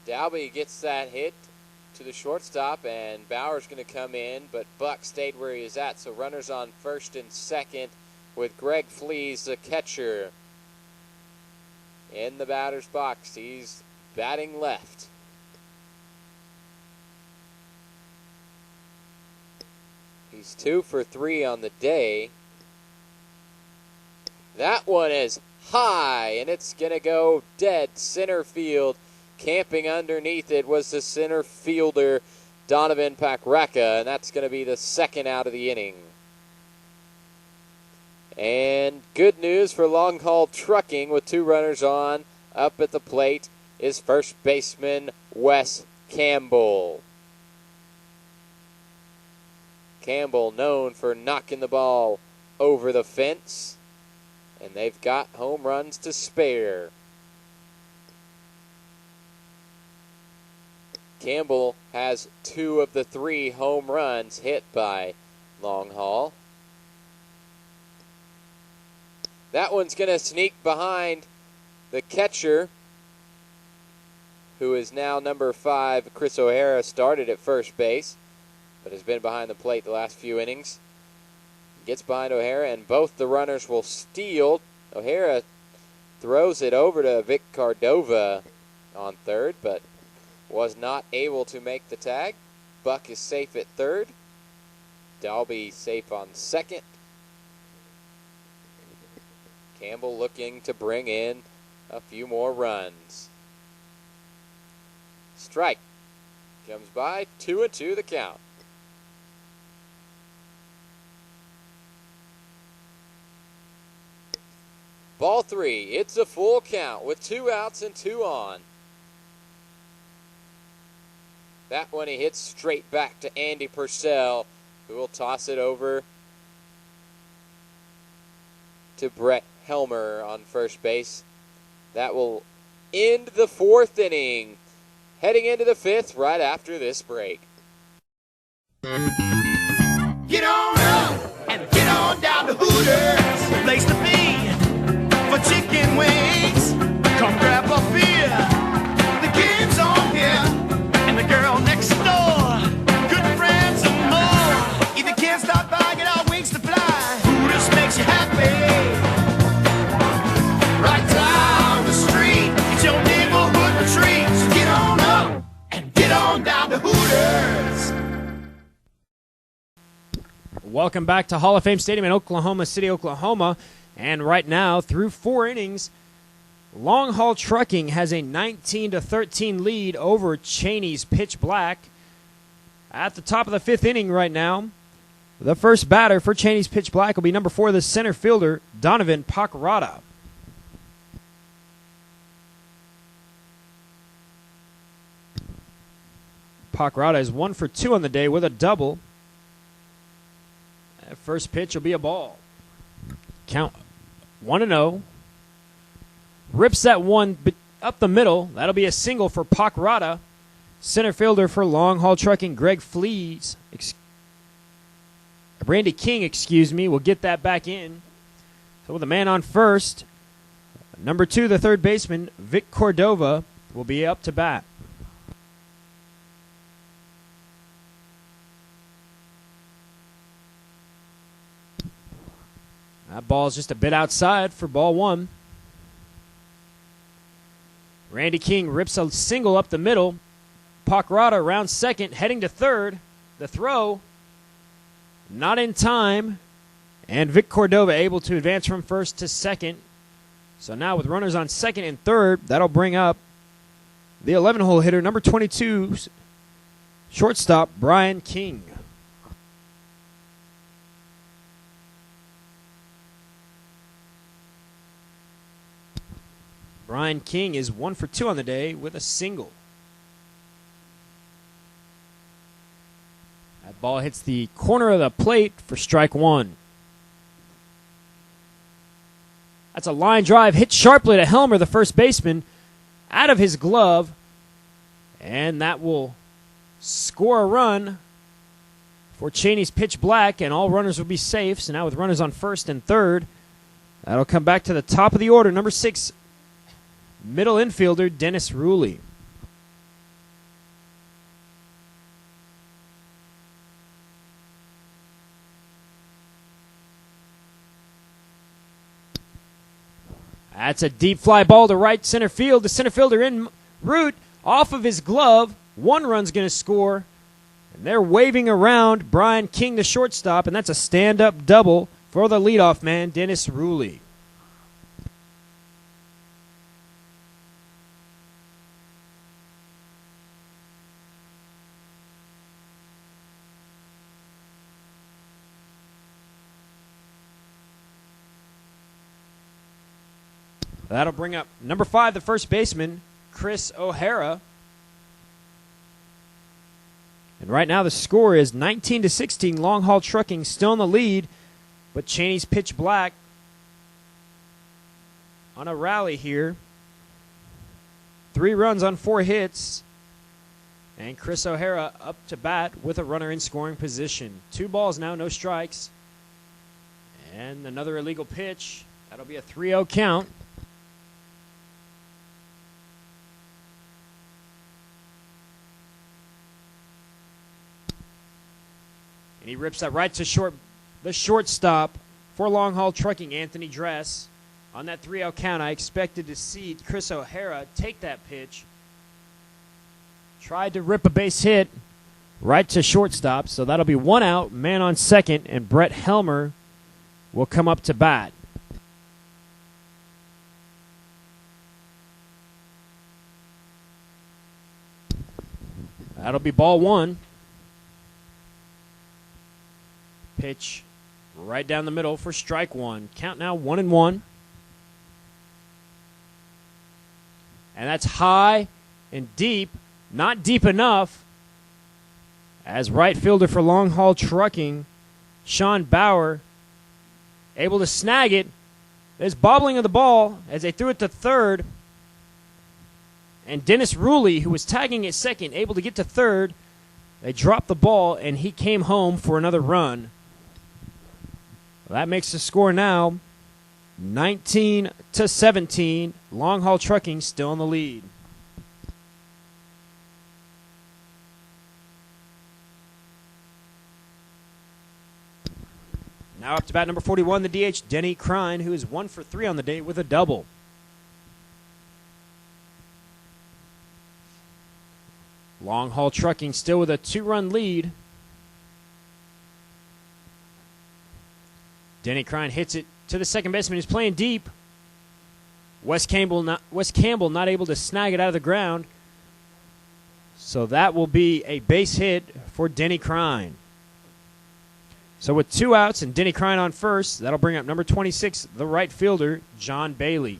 Dalby gets that hit to the shortstop, and Bauer's going to come in, but Buck stayed where he was at. So runners on first and second with Greg Flees, the catcher, in the batter's box. He's batting left. He's 2 for 3 on the day. That one is high, and it's going to go dead center field. Camping underneath it was the center fielder, Donovan Piccata, and that's going to be the second out of the inning. And good news for long haul trucking with 2 runners on. Up at the plate is first baseman Wes Campbell. Campbell known for knocking the ball over the fence, and they've got home runs to spare. Campbell has 2 of the 3 home runs hit by long haul. That one's going to sneak behind the catcher, who is now number 5, Chris O'Hara, started at first base, but has been behind the plate the last few innings. Gets behind O'Hara, and both the runners will steal. O'Hara throws it over to Vic Cordova on third, but was not able to make the tag. Buck is safe at third. Dalby safe on second. Campbell looking to bring in a few more runs. Strike comes by, 2-2 the count. Ball 3, it's a full count with 2 outs and 2 on. That one he hits straight back to Andy Purcell, who will toss it over to Brett Helmer on first base. That will end the 4th inning. Heading into the 5th right after this break. Get on up and get on down to Hooters, the place to be for chicken wings. Come grab a beer, the kids on here, and the girl next door, good friends and more. If you can't stop by, get our wings to fly. Hooters makes you happy. Right down the street, it's your neighborhood retreat. So get on up and get on down to Hooters. Welcome back to Hall of Fame Stadium in Oklahoma City, Oklahoma. And right now, through 4 innings, Long Haul Trucking has a 19-13 lead over Chaney's Pytch Black. At the top of the 5th inning right now, the first batter for Chaney's Pytch Black will be number 4, the center fielder, Donovan Piccata. Piccata is 1 for 2 on the day with a double. That first pitch will be a ball. Count 1-0. Rips that one up the middle. That'll be a single for Piccata. Center fielder for Long Haul Trucking, Greg Flees. Randy King, will get that back in. So with a man on first, number 2, the third baseman, Vic Cordova, will be up to bat. That ball's just a bit outside for ball 1. Randy King rips a single up the middle. Piccata around second, heading to third. The throw, not in time. And Vic Cordova able to advance from first to second. So now with runners on second and third, that'll bring up the 11-hole hitter, number 22, shortstop Brian King. Brian King is 1 for 2 on the day with a single. That ball hits the corner of the plate for strike 1. That's a line drive hit sharply to Helmer, the first baseman, out of his glove. And that will score a run for Chaney's Pytch Black, and all runners will be safe. So now with runners on first and third, that'll come back to the top of the order, number 6, middle infielder Dennis Ruley. That's a deep fly ball to right center field. The center fielder in route off of his glove. 1 run's going to score. And they're waving around Brian King, the shortstop, and that's a stand-up double for the leadoff man, Dennis Ruley. That'll bring up number 5, the first baseman, Chris O'Hara. And right now the score is 19-16. Long Haul Trucking still in the lead, but Chaney's Pytch Black on a rally here. 3 runs on 4 hits. And Chris O'Hara up to bat with a runner in scoring position. 2 balls now, no strikes. And another illegal pitch. That'll be a 3-0 count. And he rips that right to the shortstop for Long Haul Trucking, Anthony Dress. On that 3-0 count, I expected to see Chris O'Hara take that pitch. Tried to rip a base hit right to shortstop, so that'll be 1 out, man on second, and Brett Helmer will come up to bat. That'll be ball 1. Pitch right down the middle for strike 1. Count now 1-1. And that's high and deep. Not deep enough, as right fielder for Long Haul Trucking, Sean Bauer, able to snag it. There's bobbling of the ball as they threw it to third. And Dennis Ruley, who was tagging at second, able to get to third. They dropped the ball, and he came home for another run. That makes the score now 19-17. Long Haul Trucking still in the lead. Now up to bat number 41, the DH, Denny Crine, who is 1 for 3 on the day with a double. Long Haul Trucking still with a 2-run lead. Denny Crine hits it to the second baseman. He's playing deep. Wes Campbell not able to snag it out of the ground. So that will be a base hit for Denny Crine. So with 2 outs and Denny Crine on first, that'll bring up number 26, the right fielder, John Bailey.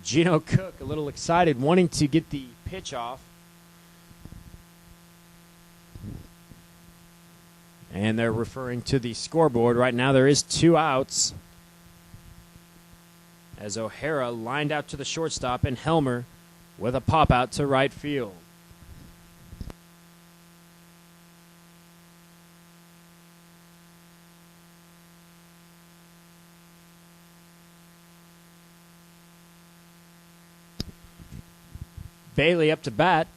Gino Cook a little excited, wanting to get the pitch off. And they're referring to the scoreboard. Right now there is 2 outs, as O'Hara lined out to the shortstop and Helmer with a pop out to right field. Bailey up to bat.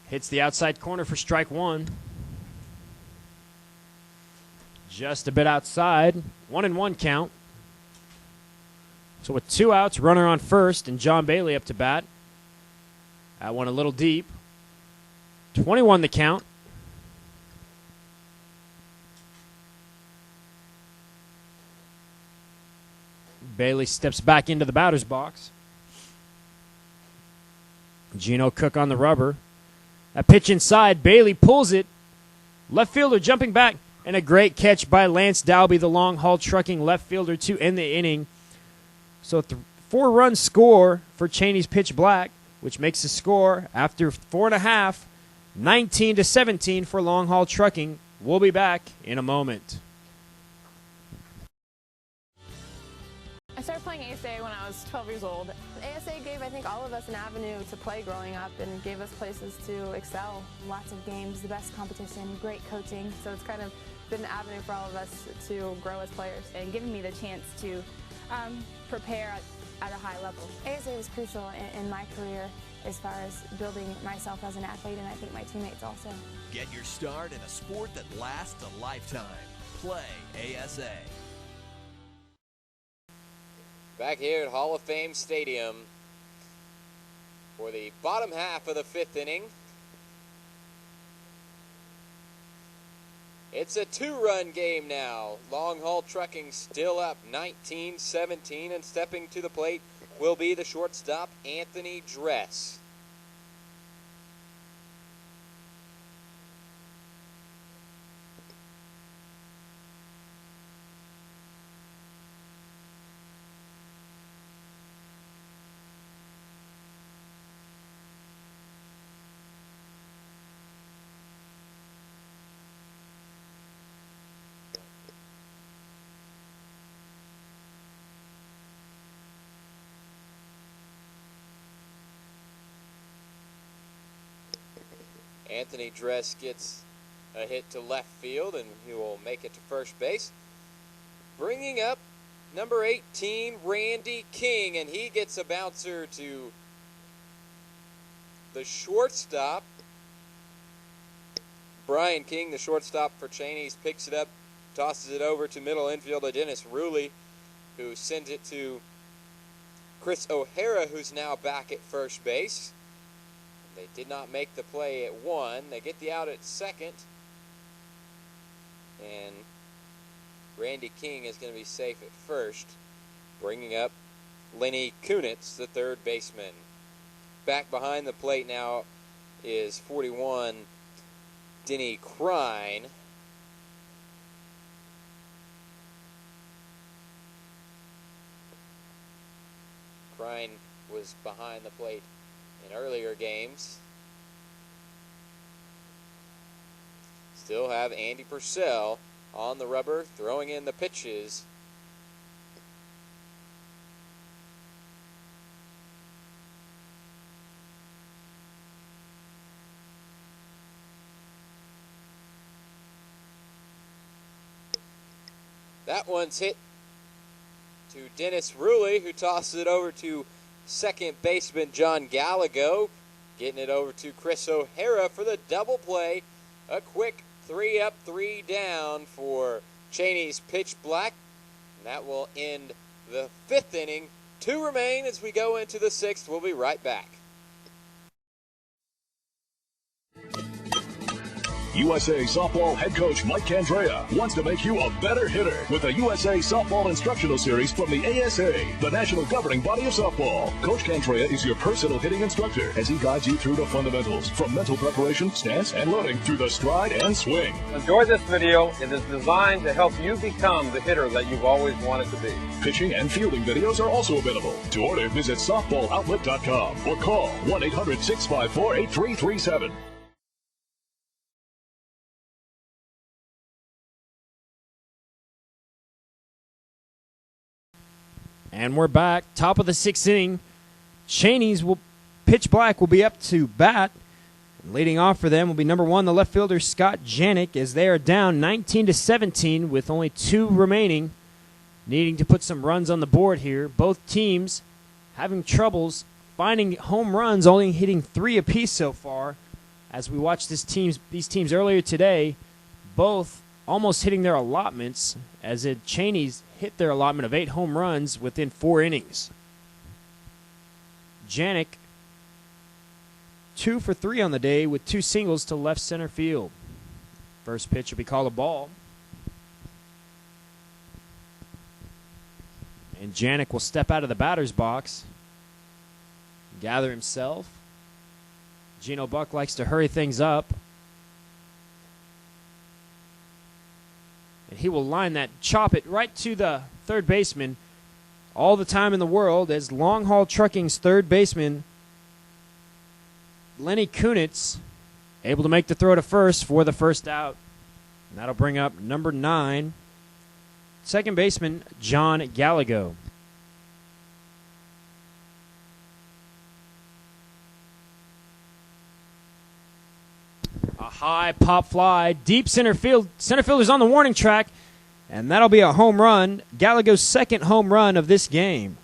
Hits the outside corner for strike 1. Just a bit outside. 1-1 count. So with 2 outs, runner on first, and John Bailey up to bat. That one a little deep. 21 the count. Bailey steps back into the batter's box. Gino Cook on the rubber. A pitch inside. Bailey pulls it. Left fielder jumping back. And a great catch by Lance Dalby, the Long Haul Trucking left fielder, to end the inning. So 4-run score for Chaney's Pytch Black, which makes the score after 4.5, 19-17 for Long Haul Trucking. We'll be back in a moment. I started playing ASA when I was 12 years old. ASA gave, I think, all of us an avenue to play growing up and gave us places to excel. Lots of games, the best competition, great coaching. So it's kind of been an avenue for all of us to grow as players. And giving me the chance to prepare at a high level. ASA was crucial in my career as far as building myself as an athlete, and I think my teammates also. Get your start in a sport that lasts a lifetime. Play ASA. Back here at Hall of Fame Stadium for the bottom half of the 5th inning. It's a 2-run game now. Long Haul Trucking still up 19-17, and stepping to the plate will be the shortstop, Anthony Dress. Anthony Dress gets a hit to left field, and he will make it to first base. Bringing up number 18, Randy King, and he gets a bouncer to the shortstop. Brian King, the shortstop for Chaney, picks it up, tosses it over to middle infield to Dennis Ruley, who sends it to Chris O'Hara, who's now back at first base. They did not make the play at 1. They get the out at second. And Randy King is going to be safe at first. Bringing up Lenny Kunitz, the third baseman. Back behind the plate now is 41, Denny Crine. Crine was behind the plate in earlier games. Still have Andy Purcell on the rubber, throwing in the pitches. That one's hit to Dennis Ruley, who tosses it over to second baseman John Galago, getting it over to Chris O'Hara for the double play. A quick 3 up, 3 down for Chaney's Pytch Black. And that will end the 5th inning. 2 remain as we go into the 6th. We'll be right back. USA Softball head coach Mike Candrea wants to make you a better hitter with the USA Softball Instructional Series from the ASA, the national governing body of softball. Coach Candrea is your personal hitting instructor as he guides you through the fundamentals, from mental preparation, stance, and loading through the stride and swing. Enjoy this video. It is designed to help you become the hitter that you've always wanted to be. Pitching and fielding videos are also available. To order, visit softballoutlet.com or call 1-800-654-8337. And we're back. Top of the 6th inning. Chaney's Pytch Black will be up to bat. Leading off for them will be number 1, the left fielder Scott Janik, as they are down 19-17 with only 2 remaining, needing to put some runs on the board here. Both teams having troubles finding home runs, only hitting 3 apiece so far. As we watched these teams earlier today, both almost hitting their allotments, as Chaney's hit their allotment of 8 home runs within 4 innings. Janik, 2 for 3 on the day with 2 singles to left center field. First pitch will be called a ball. And Janik will step out of the batter's box, gather himself. Gino Buck likes to hurry things up. And he will line that, chop it right to the third baseman. All the time in the world as Long Haul Trucking's third baseman, Lenny Kunitz, able to make the throw to first for the first out. And that'll bring up number 9, second baseman John Galago. high pop fly, deep center field. Center fielder's on the warning track, and that'll be a home run. Galago's second home run of this game.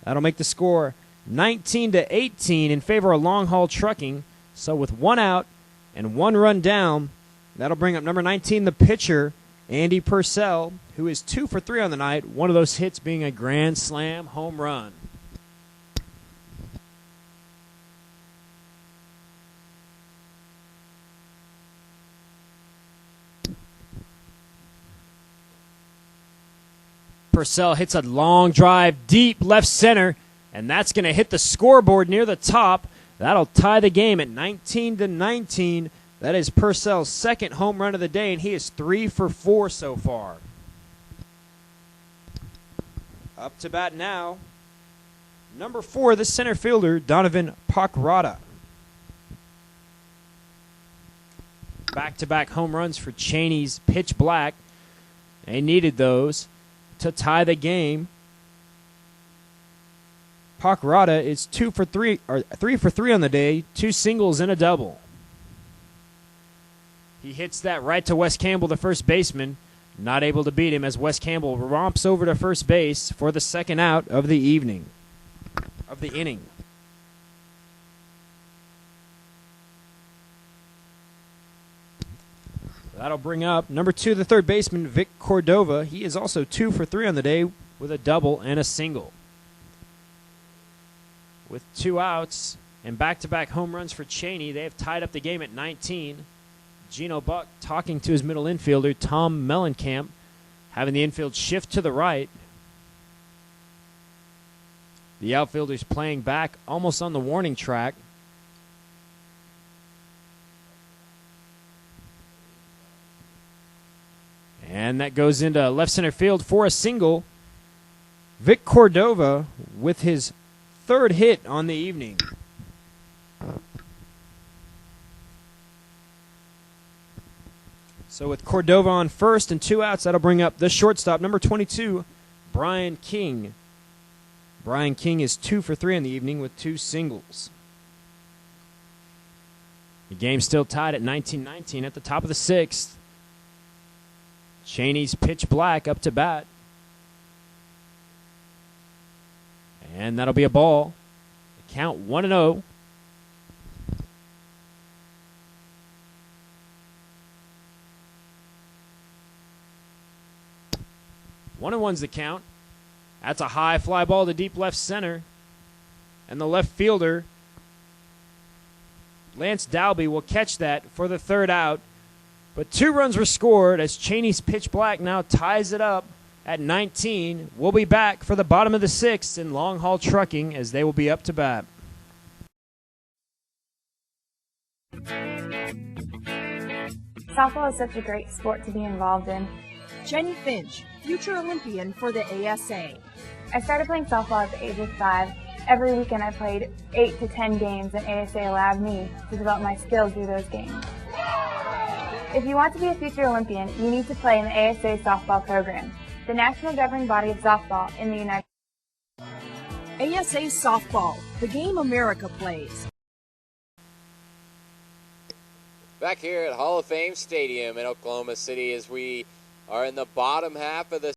That'll make the score 19-18 in favor of long haul trucking. So with one out and one run down, that'll bring up number 19, the pitcher, Andy Purcell, who is 2 for 3 on the night, one of those hits being a grand slam home run. Purcell hits a long drive deep left center, and that's going to hit the scoreboard near the top. That'll tie the game at 19-19. That is Purcell's second home run of the day, and he is 3 for 4 so far. Up to bat now, number 4, the center fielder, Donovan Piccata. Back-to-back home runs for Chaney's Pytch Black. They needed those to tie the game. Piccata is 3 for 3 on the day, 2 singles and a double. He hits that right to Wes Campbell, the first baseman. Not able to beat him as Wes Campbell romps over to first base for the second out of the inning. That'll bring up number 2, the third baseman, Vic Cordova. He is also 2 for 3 on the day with a double and a single. With 2 outs and back-to-back home runs for Chaney, they have tied up the game at 19. Gino Buck talking to his middle infielder, Tom Mellencamp, having the infield shift to the right. The outfielders playing back almost on the warning track. And that goes into left center field for a single. Vic Cordova with his third hit on the evening. So with Cordova on first and 2 outs, that'll bring up the shortstop, number 22, Brian King. Brian King is 2 for 3 in the evening with 2 singles. The game's still tied at 19-19 at the top of the 6th. Chaney's Pytch Black up to bat. And that'll be a ball. The count 1-0. One and one's the count. That's a high fly ball to deep left center. And the left fielder, Lance Dalby, will catch that for the third out. But 2 runs were scored as Chaney's Pytch Black now ties it up at 19. We'll be back for the bottom of the 6th in long haul trucking as they will be up to bat. Softball is such a great sport to be involved in. Jenny Finch, future Olympian for the ASA. I started playing softball at the age of 5. Every weekend I played 8 to 10 games, and ASA allowed me to develop my skills through those games. If you want to be a future Olympian, you need to play in the ASA softball program, the national governing body of softball in the United States. ASA Softball, the game America plays. Back here at Hall of Fame Stadium in Oklahoma City as we are in the bottom half of the